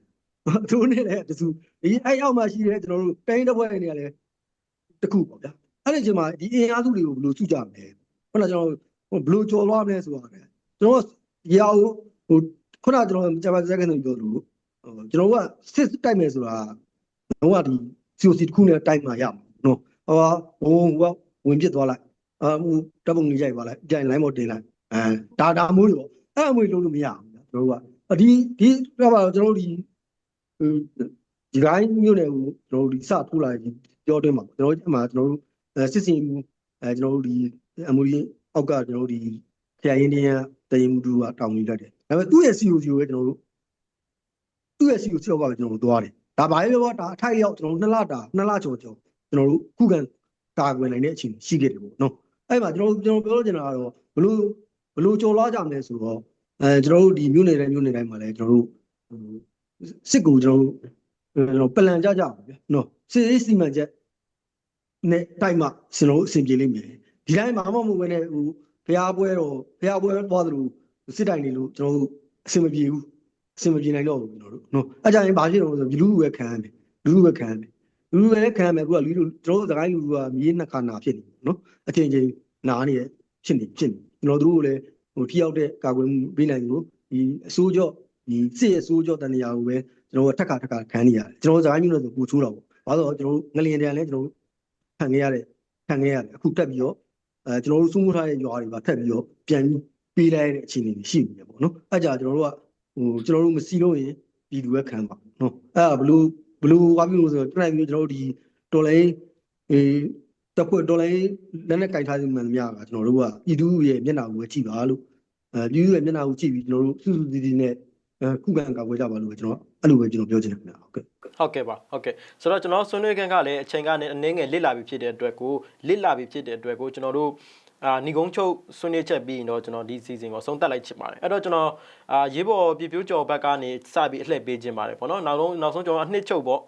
သူနဲ့လည်းတစုဒီအဲ့အောက်မှာရှိတဲ့ကျွန်တော်တို့တိုင်းတစ်ဖွဲ့တွေကလည်းတခုပေါ့ဗျာအဲ့ဒီအချိန်မှာဒီအင်အားစုတွေကိုဘယ်လိုစုကြမလဲခုနကျွန်တော်ဘယ်လိုကြော်လွှားမလဲဆိုတော့ကျွန်တော်ရာခုနကျွန်တော်ဂျပန်စကားနဲ့ပြောလို့ကျွန်တော်ကစစ်တိုက်မယ်ဆိုတာတော့ဒီ COC တစ်ခုနဲ့တိုက်မှာရမှာနော်ဝင်ပြစ်သွားလိုက်တပ်ပုံကြီးရိုက်သွားလိုက်ကြိုင်လိုင်းပေါ်တင်လိုက်ဒါမိုးတွေပေါ့အဲ့အမွေလုံးလို့မရဘူးကျွန်တော်ကဒီပြောပါတော့ကျွန်တော်တို့ဒီတိုင်းမျိုးနဲ့ကျွန်တော်တို့ဒီစထိုးလာပြီးပြောတွင်းမှာကျွန်တော်အမှကျွန်တော်တို့စစ်စင်ကျွန်တော်တို့ဒီအမွေအောက်ကကျွန်တော်တို့ဒီခရိုင်ရင်းတင်းတရင်မှုတို့ကတောင်းနေလိုက်တယ်ဒါပေမဲ့သူ့ရဲ့ COC ကိုပဲကျွန်တော်တို့သူ့ရဲ့ COC ကပဲကျွန်တော်တို့သွားတယ်ဒါဘာပဲပြောဒါအထိုက်ရောက်ကျွန်တော်တို့2လကျော်ကျွန်တော်တို့ခုခံကာကွယ်နိုင်တဲ့အချိန်ရှိခဲ့တယ်ပေါ့နော်အဲ့မှာကျွန်တော်ပြောလို့ကျင်တာကတော့ဘလို့ကြော်လွှားကြမလဲဆိုတော့ကျွန်တော်တို့ဒီမြို့နယ်တိုင်းမှာလည်းကျွန်တော်တို့စစ်ကူကျွန်တော်ပလန်ကြပါဗျာနော်စစ်ရေးစီမံချက်နဲ့တိုက်မှကျွန်တော်တို့အဆင်ပြေလိမ့်မယ်ဒီတိုင်းမှာမဟုတ်ဘဲနဲ့ဘုရားပွဲသွားသလိုစစ်တိုင်နေလို့ကျွန်တော်တို့အဆင်မပြေနိုင်တော့ဘူးကျွန်တော်တို့နော်အဲ့ကြရင်ဘာဖြစ်လို့ဆိုလူလူပဲခံရတယ် လူတွေလည်းခံရမယ်အခုကလူတို့စကိုင်းလူကမြေနှစ်ခါနာဖြစ်နေနော်အချိန်ချင်းနားနေရဖြစ်နေကျွန်တော်တို့လည်းထိရောက်တဲ့ကာကွယ်မှုပေးနိုင်လို့ဒီအစိုးရဒီစစ်ရဲ့အစိုးရတန်ရာကိုပဲကျွန်တော်ထက်ခါခံနေရတယ်ကျွန်တော်စကိုင်းမျိုးလို့ပို့ချိုးတော့ပေါ့ဘာလို့ကျွန်တော်ငလျင်တန်လည်းကျွန်တော်ခံခဲ့ရတယ်အခုတက်ပြီးတော့ကျွန်တော်တို့စုမှုထားတဲ့ရွာတွေပါထပ်ပြီးတော့ပြန်ပြီးပေးလိုက်တဲ့အခြေအနေတွေရှိနေတယ်ပေါ့နော်အဲ့ကြကျွန်တော်တို့ကကျွန်တော်တို့မစီလို့ရင်ပြည်သူပဲခံပါနော်အဲ့ဘလူဘာဖြစ်လို့ဆိုတော့တနိုင်မျိုးကျွန်တော်တို့ဒီတော်လိုင်းတခွတ်တော်လိုင်းလက်နဲ့ကင်ထားစီမှန်သမျှကကျွန်တော်တို့ကပြည်သူရဲ့မျက်နှာကိုကြည့်ပါလို့ပြည်သူရဲ့မျက်နှာကိုကြည့်ပြီးကျွန်တော်တို့စုစုစည်းစည်းနဲ့ခုခံကာကွယ်ကြပါလို့ကျွန်တော်အဲ့လိုပဲကျွန်တော်ပြောချင်တယ်ခင်ဗျာဟုတ်ကဲ့ပါဟုတ်ကဲ့ဆိုတော့ကျွန်တော်ဆွေးနွေးခန်းကလည်းအချိန်ကနေအနည်းငယ်လစ်လာပြီဖြစ်တဲ့အတွက်ကိုကျွန်တော်တို့ညီကုန်းချုပ်ဆွေးနွေးချက်ပြီးရင်တော့ကျွန်တော်ဒီ season ကိုဆုံးသက်လိုက်ချင်ပါတယ်အဲ့တော့ကျွန်တော်ရေးပေါ်ပြပြကျော်ဘက်ကနေစပြီးအလှည့်ပေးခြင်းပါတယ်ပေါ့နော်နောက်ဆုံးကျွန်တော်အနှစ်ချုပ်ပေါ့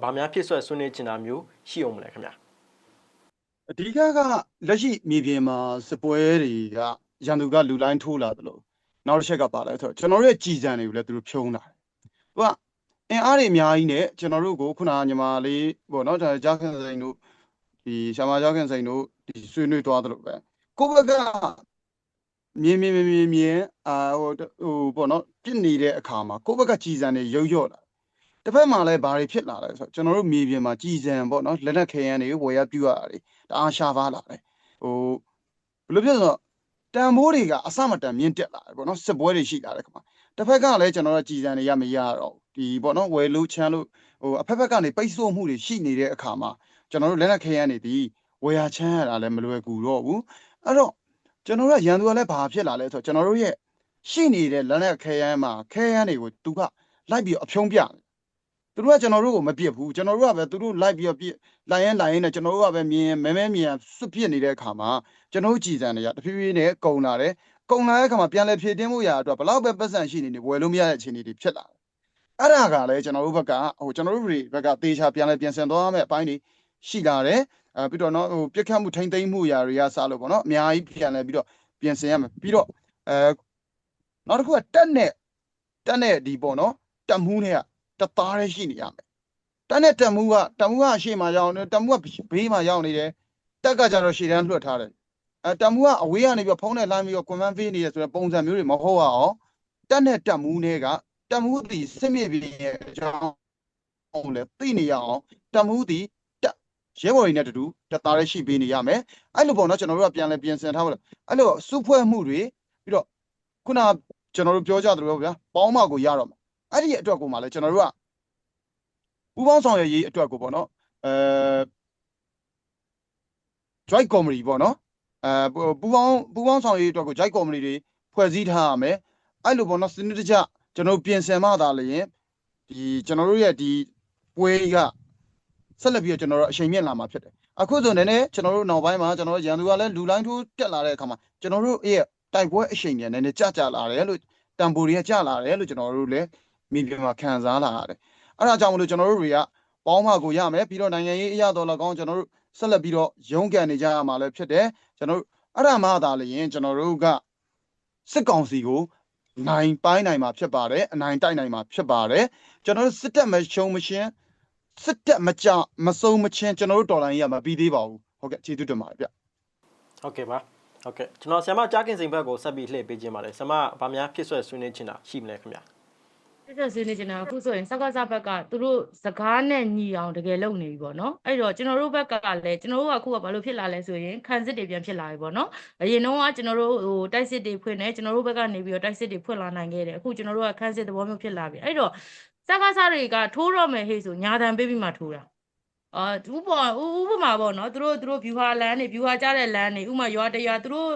ဗာများဖြစ်ဆွဲဆွေးနွေးချင်တာမျိုးရှိအောင်မလဲခင်ဗျာအဓိကကလက်ရှိမြေပြင်မှာစပွဲတွေကရန်သူကလူလိုင်းထိုးလာတယ်လို့နောက်တစ်ချက်ကပါလဲဆိုတော့ကျွန်တော်တို့ရဲ့ကြည်စံတွေကိုလည်းသူတို့ဖြုံးလာတယ်သူကအင်အားတွေအများကြီးနဲ့ကျွန်တော်တို့ကိုခုနညီမလေးပေါ့နော်ဒါကြားခင်စိန်တို့ဒီရှာမကြားခင်စိန်တို့ဒီဆွေးနွေးသွားတယ်လို့ပဲကိုယ့်ဘက်ကမြင်ဟိုပေါ့နော်ပြစ်နေတဲ့အခါမှာကိုယ့်ဘက်ကကြည်စံတွေရုပ်ရော့လာတစ်ဖက်မှာလည်းဘာတွေဖြစ်လာလဲဆိုတော့ကျွန်တော်တို့မြေပြင်မှာကြည်စံပေါ့နော်လက်နက်ခဲယမ်းတွေဝယ်ရပြူရတာတွေတအားရှားပါလာတယ်ဘယ်လိုဖြစ်ဆိုတော့တန်ဖိုးတွေကအစမတန်မြင့်တက်လာတယ်ပေါ့နော်စစ်ပွဲတွေရှိလာတယ်ခမတစ်ဖက်ကလည်းကျွန်တော်တို့ကြည်စံတွေမရတော့ဒီပေါ့နော်ဝယ်လို့ချမ်းလို့အဖက်ဖက်ကနေပိတ်ဆို့မှုတွေရှိနေတဲ့အခါမှာကျွန်တော်တို့လက်နက်ခဲယမ်းတွေဒီဝယ်ရချမ်းရတာလည်းမလွယ်ကူတော့ဘူးအဲ့တော့ကျွန်တော်တို့ရန်သူကလည်းဘာဖြစ်လာလဲဆိုတော့ကျွန်တော်တို့ရဲ့ရှိနေတဲ့လက်နက်ခဲယမ်းမှာခဲယမ်းတွေကိုသူကလိုက်ပြီးအဖြုံးပြတယ်သူတို့ကကျွန်တော်တို့ကိုမပြစ်ဘူးကျွန်တော်တို့ကပဲသူတို့လိုက်ပြီးပြစ်လိုက်ရင်နဲ့ကျွန်တော်တို့ကပဲမြင်စွတ်ပြစ်နေတဲ့အခါမှာကျွန်တော်တို့ကြည်စံတွေကတဖြည်းဖြည်းနဲ့ကုံလာတဲ့အခါမှာပြန်လဲဖြည့်တင်းမှုရအတွက်ဘလောက်ပဲပတ်စံရှိနေဝယ်လို့မရတဲ့အခြေအနေတွေဖြစ်လာတယ်အဲ့ဒါကလည်းကျွန်တော်တို့ဘက်ကကျွန်တော်တို့ဘက်ကသေချာပြန်လဲပြင်ဆင်သွားမယ့်အပိုင်းတွေရှိလာတယ်ပြီးတော့နော်ပြစ်ခတ်မှုထိမ့်သိမ်းမှုရာတွေကစလို့ပေါ့နော်အများကြီးပြန်လဲပြီးတော့ပြင်ဆင်ရမယ်ပြီးတော့နောက်တစ်ခုကတက်နဲ့ဒီပေါ့နော်တက်မှုနဲ့ကတသားတည်းရှိနေရမယ်တက်နဲ့တက်မှုကအရှေ့မှာရောက်နေတက်မှုကဘေးမှာရောက်နေတယ်တက်ကကြတော့ရှေ့တန်းလွှတ်ထားတယ်တက်မှုကအဝေးကနေပြီးဖုံးနဲ့လှမ်းပြီးတော့ကွန်မန်းဖေးနေရဆိုတဲ့ပုံစံမျိုးတွေမဟုတ်အောင်တက်နဲ့တက်မှုနဲ့ကတက်မှုဒီစစ်မြေပြင်ရဲ့အကြောင်းလဲသိနေရအောင်တက်မှုဒီရဲဘော်တွေနဲ့တူတက်သားလည်းရှိပေးနေရမယ်အဲ့လိုပေါ့နော်ကျွန်တော်တို့ကပြန်လဲပြင်ဆင်ထားပါလို့အဲ့လိုစုဖွဲ့မှုတွေပြီးတော့ခုနကျွန်တော်တို့ပြောကြသလိုပဲဗျာပေါင်းမကိုရတော့မယ်အဲ့ဒီအတွက်ကိုမှလည်းကျွန်တော်တို့ကပူပေါင်းဆောင်ရွက်ရေးအတွက်ကိုပေါ့နော်joint committee ပေါ့နော်ပူပေါင်းဆောင်ရွက်ရေးအတွက်ကို joint committee တွေဖွဲ့စည်းထားရမယ်အဲ့လိုပေါ့နော်စနစ်တကျကျွန်တော်ပြင်ဆင်မှသာလျင်ဒီကျွန်တော်တို့ရဲ့ဒီပွဲကဆက်လက်ပြီးတော့ကျွန်တော်တို့အချိန်မြင့်လာမှာဖြစ်တယ်အခုဆိုနည်းနည်းကျွန်တော်တို့နောက်ပိုင်းမှာကျွန်တော်တို့ရန်သူကလည်းလူလိုင်းထိုးတက်လာတဲ့အခါမှာကျွန်တော်တို့ရဲ့တိုက်ပွဲအချိန်မြန်နည်းနည်းကြလာတယ်လို့တန်ဖိုးတွေကကြလာတယ်လို့ကျွန်တော်တို့လည်းမြေပြင်မှာခံစားလာရတယ်အဲ့ဒါကြောင့်မလို့ကျွန်တော်တို့တွေကပေါင်းမကိုရမယ်ပြီးတော့နိုင်ငံရေးအရာတော်လည်းကောင်းကျွန်တော်တို့ဆက်လက်ပြီးတော့ရုန်းကန်နေကြရမှာလည်းဖြစ်တယ်ကျွန်တော်တို့အဲ့ဒါမှသာလျင်ကျွန်တော်တို့ကစစ်ကောင်စီကိုနိုင်ပိုင်းနိုင်မှာဖြစ်ပါတယ်အနိုင်တိုက်နိုင်မှာဖြစ်ပါတယ်ကျွန်တော်တို့စစ်တပ်မရှုံးမရှင်းစစ်တပ်မကြမစုံမချင်းကျွန်တော်တို့တော်လိုင်းရမှာပြီးသေးပါဘူးဟုတ်ကဲ့ကျေးဇူးတင်ပါတယ်ဗျဟုတ်ကဲ့ပါဟုတ်ကဲ့ကျွန်တော်ဆရာမကြားကင်စိန်ဘက်ကိုဆက်ပြီးလှည့်ပေးခြင်းပါတယ်ဆရာမဗာများဖြစ်ဆွဲဆွေးနွေးချင်တာရှိမလဲခင်ဗျာဖြစ်ဆွေးနွေးချင်တာအခုဆိုရင်စကားဘက်ကသူတို့စကားနဲ့ညီအောင်တကယ်လုပ်နေပြီပေါ့နော်အဲ့တော့ကျွန်တော်တို့ဘက်ကလည်းကျွန်တော်တို့ကအခုကဘာလို့ဖြစ်လာလဲဆိုရင်ခံစစ်တွေပြန်ဖြစ်လာပြီပေါ့နော်အရင်တော့ကကျွန်တော်တို့တိုက်စစ်တွေဖွင့်နေကျွန်တော်တို့ဘက်ကနေပြီးတော့တိုက်စစ်တွေဖွင့်လာနိုင်ခဲ့တယ်အခုကျွန်တော်တို့ကခံစစ်သဘောမျိုးဖြစ်လာပြီအဲ့တော့စကားစားတွေကထိုးတော့မယ်ဟေ့ဆိုညာတန်ပေးပြီးမှထိုးတာဥပမာပေါ့နော်သူတို့ဗျူဟာလမ်းတွေဗျူဟာကြားတဲ့လမ်းတွေဥမာရွာတရွာသူတို့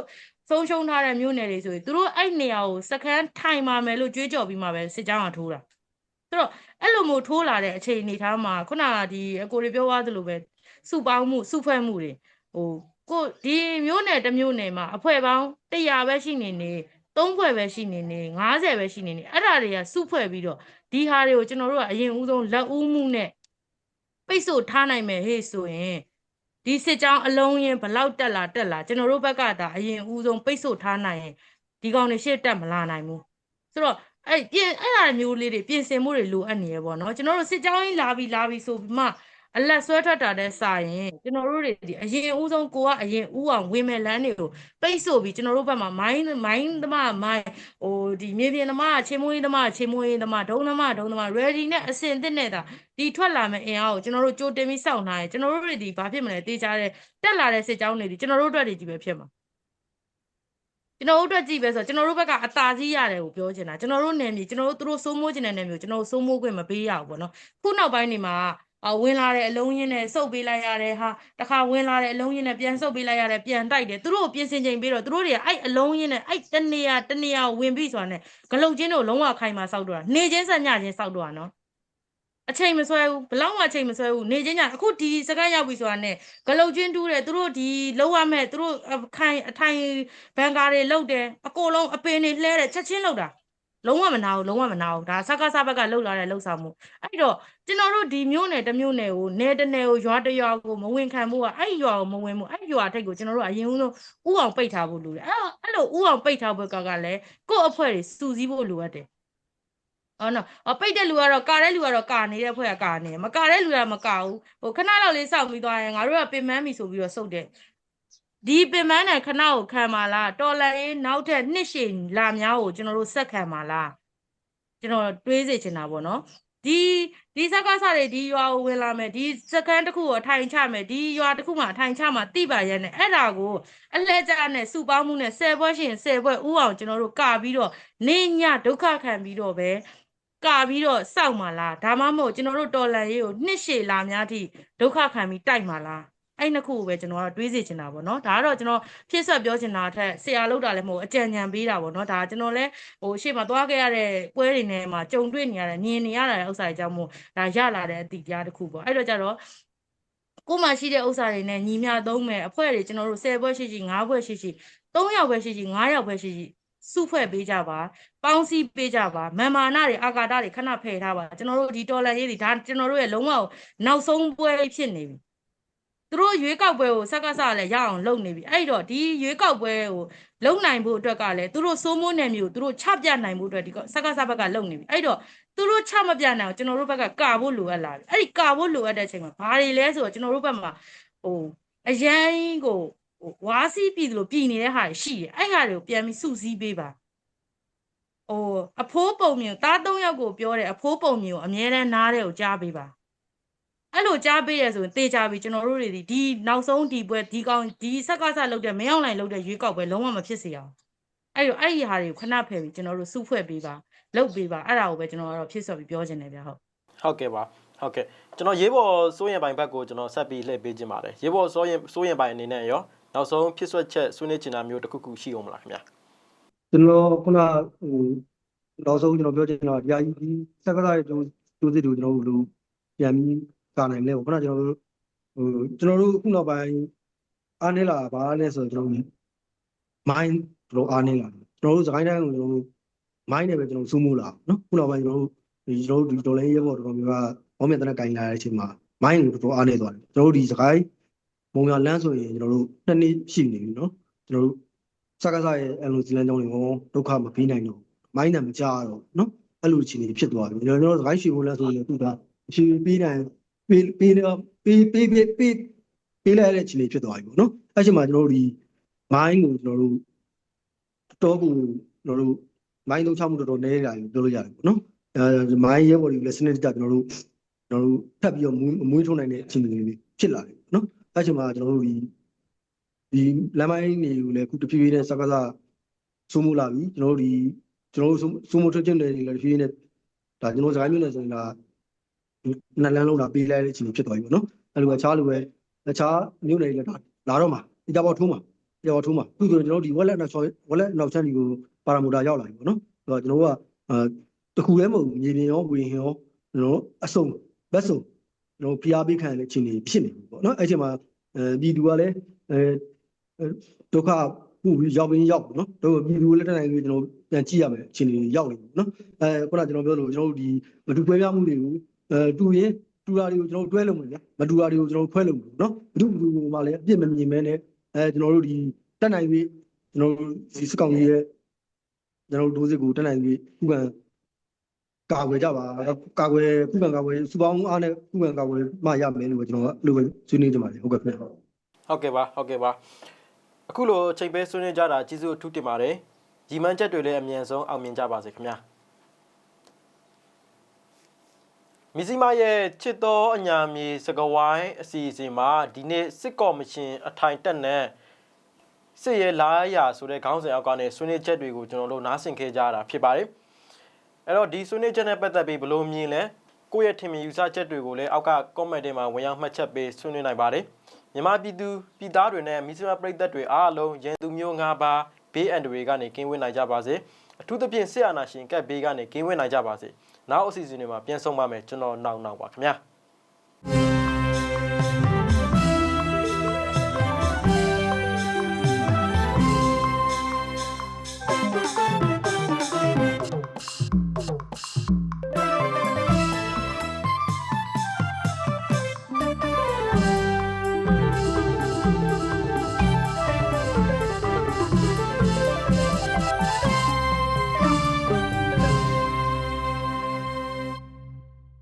ဆုံးရှုံးထားတဲ့မြို့နယ်တွေဆိုရင်သူတို့အဲ့နေရာကိုစခန်းထိုင်ပါမယ်လို့ကြွေးကြော်ပြီးမှပဲစစ်ကြောင်းကထိုးတာဆိုတော့အဲ့လိုမျိုးထိုးလာတဲ့အခြေအနေထားမှာခုနကဒီအကိုတွေပြောသွားသလိုပဲစုပေါင်းမှုစုဖွဲ့မှုတွေကိုဒီမြို့နယ်တစ်မြို့နယ်မှာအဖွဲ့ပေါင်း100ပဲရှိနေ3ဖွဲ့ပဲရှိနေ50ပဲရှိနေအဲ့ဒါတွေကစုဖွဲ့ပြီးတော့ဒီဟာတွေကိုကျွန်တော်တို့ကအရင်ဦးဆုံးလက်ဦးမှုနဲ့ပိတ်ဆို့ထားနိုင်မယ်ဟေ့ဆိုရင်ဒီစစ်ကြောင်းအလုံးရင်ဘလောက်တက်လာကျွန်တော်တို့ဘက်ကဒါအရင်ဦးဆုံးပိတ်ဆို့ထားနိုင်ရင်ဒီကောင်တွေရှေ့တက်မလာနိုင်ဘူးဆိုတော့အဲ့ဒါမျိုးလေးတွေပြင်ဆင်မှုတွေလိုအပ်နေရပေါ့နော်ကျွန်တော်တို့စစ်ကြောင်းကြီးလာပြီဆိုပြီးမှ အလက်ဆွဲထွက်တာတဲ့စာရင်ကျွန်တော်တို့တွေဒီအရင်ဦးဆုံးကိုကအရင်ဦးအောင်ဝင်မဲ့လမ်းတွေကိုပိတ်ဆို့ပြီးကျွန်တော်တို့ဘက်မှာမိုင်းသမားမိုင်းဟိုဒီမြေပြင်သမားချင်းမွေးသမားချင်းမွေးသမားဒုံသမားready နဲ့အစင်တစ်နဲ့တာဒီထွက်လာမဲ့အင်အားကိုကျွန်တော်တို့ကြိုတင်ပြီးစောင့်ထားရင်ကျွန်တော်တို့တွေဒီဘာဖြစ်မလဲတေးကြတဲ့တက်လာတဲ့စစ်ကြောင်းတွေဒီကျွန်တော်တို့အတွက်တွေကြီးပဲဖြစ်မှာကျွန်တော်တို့အတွက်ကြည့်ပဲဆိုတော့ကျွန်တော်တို့ဘက်ကအသာစီးရတယ်ကိုပြောချင်တာကျွန်တော်တို့နယ်မြေကျွန်တော်တို့သူတို့စိုးမိုးချင်တဲ့နယ်မြေကိုကျွန်တော်တို့စိုးမိုးခွင့်မပေးရဘူးပေါ့နော်ခုနောက်ပိုင်းနေမှာဝင်လာတဲ့အလုံးရင်းနဲ့စုပ်ပေးလိုက်ရတယ်ဟာတခါဝင်လာတဲ့အလုံးရင်းနဲ့ပြန်စုပ်ပေးလိုက်ရတယ်ပြန်တိုက်တယ်သူတို့ကိုပြင်ဆင်ချိန်ပြီးတော့သူတို့တွေကအဲ့အလုံးရင်းနဲ့အဲ့တနေရာဝင်ပြီးဆိုတာနဲ့ဂလုတ်ချင်းတို့လုံးဝခိုင်မှာစောက်တော့တာနေချင်းဆက်ညချင်းစောက်တော့တာနော်အချိန်မဆွဲဘူးဘလောက်မှအချိန်မဆွဲဘူးနေချင်းညအခုဒီစကတ်ရောက်ပြီဆိုတာနဲ့ဂလုတ်ချင်းတူးတယ်သူတို့ဒီလောက်ရမဲ့သူတို့အထိုင်ဘန်ကာတွေလောက်တယ်အကိုလုံးအပင်တွေလှဲတယ်ချက်ချင်းလောက်တာလုံးဝမနာဘူးဒါစကားဘက်ကလောက်လာတဲ့လောက်ဆောင်မှုအဲ့တော့ကျွန်တော်တို့ဒီမြို့နယ်တစ်မြို့နယ်ကိုနယ်တစ်နယ်ကိုရွာတစ်ရွာကိုမဝင်ခံဘူးကအဲ့ရွာကိုမဝင်ဘူးအဲ့ရွာထိပ်ကိုကျွန်တော်တို့အရင်ဦးဆုံးဥအောင်ပိတ်ထားဖို့လိုတယ်အဲ့လိုဥအောင်ပိတ်ထားဖို့ကလည်းကိုယ့်အဖွဲ့တွေစူးစီးဖို့လိုအပ်တယ်အော်နော်ပိတ်တဲ့လူကတော့ကာတဲ့လူကတော့ကာနေတဲ့ဖွဲ့ကကာနေမကာတဲ့လူကမကာဘူးဟိုခဏလောက်လေးစောင့်ပြီးသွားရင်ငါတို့ကပင်မန်းပြီဆိုပြီးတော့စုတ်တယ်ဒီပင်မန်းနဲ့ခဏကိုခံပါလားတော်လန်ရေးနောက်ထပ်နှစ်ရှည်လာများကိုကျွန်တော်တို့ဆက်ခံပါလားကျွန်တော်တွေးစေချင်တာပေါ့နော်ဒီစကားစားတွေဒီရွာကိုဝင်လာမယ်ဒီစကန်းတစ်ခုကိုအထိုင်ချမယ်ဒီရွာတစ်ခုမှာအထိုင်ချမှာတိပါရဲနဲ့အဲ့ဒါကိုအလဲကျနဲ့စုပေါင်းမှုနဲ့10ဘွဲ့ရှင်10ဘွဲ့ဥအောင်ကျွန်တော်တို့ကာပြီးတော့နေညဒုက္ခခံပြီးတော့ပဲကာပြီးတော့စောက်မှာလားဒါမှမဟုတ်ကျွန်တော်တို့တော်လန်ရေးကိုနှစ်ရှည်လာများထိဒုက္ခခံပြီးတိုက်မှာလားအဲ့နှစ်ခုကိုပဲကျွန်တော်ကတွေးစေချင်တာပေါ့နော်ဒါကတော့ကျွန်တော်ဖြစ်ဆက်ပြောချင်တာထက်ဆရာလောက်တာလည်းမဟုတ်အကြံဉာဏ်ပေးတာပေါ့နော်ဒါကျွန်တော်လည်းဟိုရှေ့မှာသွားခဲ့ရတဲ့ပွဲတွေနဲ့မှာကြုံတွေ့နေရတဲ့မြင်နေရတဲ့ဥစ္စာတွေကြောင့်မို့ဒါရလာတဲ့အတိတရားတစ်ခုပေါ့အဲ့တော့ကြတော့ကိုမှရှိတဲ့ဥစ္စာတွေနဲ့ညီမျှသုံးမယ်အဖွဲ့တွေကျွန်တော်တို့10ဘွဲ့ရှိ9ဘွဲ့ရှိ3ယောက်ပဲရှိ9ယောက်ပဲရှိစုဖွဲ့ပေးကြပါပေါင်းစည်းပေးကြပါမန်မာနာတွေအာကာဒတွေခဏဖယ်ထားပါကျွန်တော်တို့ဒီတော်လန်ရေးတွေဒါကျွန်တော်တို့ရဲ့လုံးဝနောက်ဆုံးပွဲဖြစ်နေပြီသူတို့ရွေးကောက်ပွဲကိုစက္ကစလည်းရအောင်လုပ်နေပြီအဲ့တော့ဒီရွေးကောက်ပွဲကိုလုံနိုင်ဖို့အတွက်ကလည်းသူတို့စိုးမိုးနယ်မျိုးသူတို့ချပြနိုင်ဖို့အတွက်ဒီစက္ကစဘက်ကလုပ်နေပြီအဲ့တော့သူတို့ချမပြနိုင်အောင်ကျွန်တော်တို့ဘက်ကကာဖို့လိုအပ်လာပြီအဲ့ဒီကာဖို့လိုအပ်တဲ့အချိန်မှာဘာတွေလဲဆိုတော့ကျွန်တော်တို့ဘက်မှာဟိုအရန်ကိုဝါးစီးပြည်သူလိုပြည်နေတဲ့ဟာရှိတယ်အဲ့ဟာတွေကိုပြန်ပြီးစုစည်းပေးပါဟိုအဖိုးပုံမျိုးသား3ယောက်ကိုပြောတယ်အဖိုးပုံမျိုးအမြဲတမ်းနားတဲ့ကိုကြားပေးပါအဲ့လိုကြားပေးရဆိုရင်တေချာပြီကျွန်တော်တို့တွေဒီနောက်ဆုံးဒီပွဲဒီစက်ကလုပ်တဲ့မင်းအောင်နိုင်လုပ်တဲ့ရွေးကောက်ပွဲလုံးဝမဖြစ်စေအောင်အဲ့တော့အဲ့ဒီဟာတွေကိုခဏဖယ်ပြီးကျွန်တော်တို့စုဖွဲ့ပေးပါလုပ်ပေးပါအဲ့ဒါကိုပဲကျွန်တော်ကတော့ဖြစ်စော်ပြီးပြောချင်တယ်ဗျဟုတ်ကဲ့ပါဟုတ်ကဲ့ကျွန်တော်ရေးပေါ်စိုးရင်ပိုင်ဘက်ကိုကျွန်တော်ဆက်ပြီးလှည့်ပေးခြင်းပါတယ်ရေးပေါ်စိုးရင်ပိုင်အနေနဲ့ရောနောက်ဆုံးဖြစ်ဆွက်ချက်ဆွေးနွေးချင်တာမျိုးတစ်ခုခုရှိအောင်မလားခင်ဗျာကျွန်တော်ခုနဟိုနောက်ဆုံးကျွန်တော်ပြောချင်တာဒီစက္ကရာကျိုးစစ်တို့ကျွန်တော်တို့ပြန်ပြီးကာနိုင်လဲပေါ့ခုနကျွန်တော်တို့ခုနောက်ပိုင်းအားနေလာပါလဲဆိုတော့ကျွန်တော်မိုင်းတို့အားနေလာကျွန်တော်တို့စကိုင်းတိုင်းကိုကျွန်တော်တို့မိုင်းနဲ့ပဲကျွန်တော်စုမှုလာနော်ခုနောက်ပိုင်းကျွန်တော်တို့ဒီဒေါ်လာရေးပေါ်တော်တော်များများဘောမြတ်တဲ့ကင်လာတဲ့အချိန်မှာမိုင်းကိုတော်တော်အားနေသွားတယ်ကျွန်တော်တို့ဒီစကိုင်းမုံရလန်းဆိုရင်ကျွန်တော်တို့2နှစ်ရှိနေပြီနော်ကျွန်တော်တို့စကားစားရဲ့အလုံးစီလန်းကြောင်းတွေကိုဒုက္ခမပေးနိုင်တော့မိုင်းနဲ့မကြတော့နော်အဲ့လိုအခြေအနေဖြစ်သွားပြီကျွန်တော်စကိုင်းရွှေဘုံလန်းဆိုရင်သူကဖြေပေးနိုင်ပေးလိုက်တဲ့အခြေအနေဖြစ်သွားပြီပေါ့နော်အဲ့ချိန်မှာကျွန်တော်တို့ဒီမိုင်းကိုကျွန်တော်တို့တော့ကိုကျွန်တော်တို့မိုင်းသုံးချမှုတော်တော်နည်းလာပြီပြောလို့ရတယ်ပေါ့နော်မိုင်းရဲဘော်တွေလည်းစနစ်တကျကျွန်တော်တို့ထပ်ပြီးတော့မွေးထုံးနိုင်တဲ့အခြေအနေတွေဖြစ်လာတယ်နော်အဲ့ချိန်မှာကျွန်တော်တို့ဒီလမ်းမိုင်းတွေကိုလည်းခုတဖြည်းဖြည်းနဲ့စကားစားစိုးမိုးလာပြီကျွန်တော်တို့စိုးမိုးထွက်ခြင်းတွေလည်းတဖြည်းဖြည်းနဲ့ဒါကျွန်တော်စကိုင်းမြို့နယ်ဆိုရင်ဒါနှစ်လမ်းလုံးလာပေးလိုက်တဲ့အခြေအနေဖြစ်သွားပြီပေါ့နော်အဲ့လိုပဲအခြားမြို့နယ်တွေလည်းလာတော့မှာဒီကြောက်ထိုးမှာအခုဆိုကျွန်တော်တို့ဒီဝက်လက်နောက်ချမ်းဒီကိုပါရာမိုတာရောက်လာပြီပေါ့နော်ကျွန်တော်တို့ကတခုလည်းမဟုတ်ဘူးမြေပြင်ရောဝေဟင်ရောကျွန်တော်အစုံဘက်စုံကျွန်တော်ဖိအားပေးခံရတဲ့အခြေအနေဖြစ်နေပြီပေါ့နော်အဲ့ချိန်မှာပြည်သူကလည်းဒုက္ခမှုရောက်ပြီးရောက်ပေါ့နော်တို့ပြည်သူလည်းတက်နိုင်ပြီးကျွန်တော်ပြန်ကြည့်ရမယ်အခြေအနေရောက်နေပြီနော်ခုနကျွန်တော်ပြောလို့ကျွန်တော်တို့ဒီမတူပွဲပြမှုတွေကိုတူတာတွေကိုကျွန်တော်တွဲလို့မရမတူတာတွေကိုကျွန်တော်ခွဲလို့နော်ဘုဒ္ဓမှလည်းအပြစ်မမြင်မဲနဲ့ကျွန်တော်တို့ဒီတက်နိုင်ပြီးကျွန်တော်တို့ဒီစကောင်ကြီးရဲ့ကျွန်တော်တို့ဒိုးစစ်ကိုတက်နိုင်ပြီးဥပ္ပံ ကာကွယ်ကြပါကာကွယ်ခုခံကာကွယ်စူပေါင်းအားနဲ့ခုခံကာကွယ်မှရမယ်လို့ကျွန်တော်ကလိုပဲဆွေးနွေးကြပါလေဟုတ်ကဲ့ခင်ဗျ ဟုတ်ကဲ့ပါအခုလိုအချိန်ပေးဆွေးနွေးကြတာကျေးဇူးအထူးတင်ပါတယ်ဒီမှန်းချက်တွေလည်းအမြန်ဆုံးအောင်မြင်ကြပါစေခင်ဗျာမီဇီမာရဲ့ချစ်တော်အညာမြေစကဝိုင်းအစီအစဉ်မှာဒီနေ့စစ်ကော်မရှင်အထိုင်တက်နဲ့စစ်ရဲလာရဆိုတဲ့ခေါင်းစဉ်အောက်ကနေဆွေးနွေးချက်တွေကိုကျွန်တော်တို့နားဆင်ခဲ့ကြတာဖြစ်ပါတယ်အဲ့တော့ဒီဆွေးနွေးချက်နဲ့ပတ်သက်ပြီးဘယ်လိုမြင်လဲကိုယ့်ရဲ့ထင်မြင်ယူဆချက်တွေကိုလည်းအောက်က comment တွေမှာဝင်ရောက်မှတ်ချက်ပေးဆွေးနွေးနိုင်ပါတယ်မြန်မာပြည်သူပြည်သားတွေနဲ့မီဇီမာပြည်သက်တွေအားလုံးရန်သူမျိုး၅ပါးဘေးအန္တရာယ်ကနေကင်းဝေးနိုင်ကြပါစေအထူးသဖြင့်ဆရာနာရှင်ကပ်ဘေးကနေကင်းဝေးနိုင်ကြပါစေနောက်အစီအစဉ်တွေမှာပြန်ဆုံပါမယ်ကျွန်တော်နောက်ပါခင်ဗျာ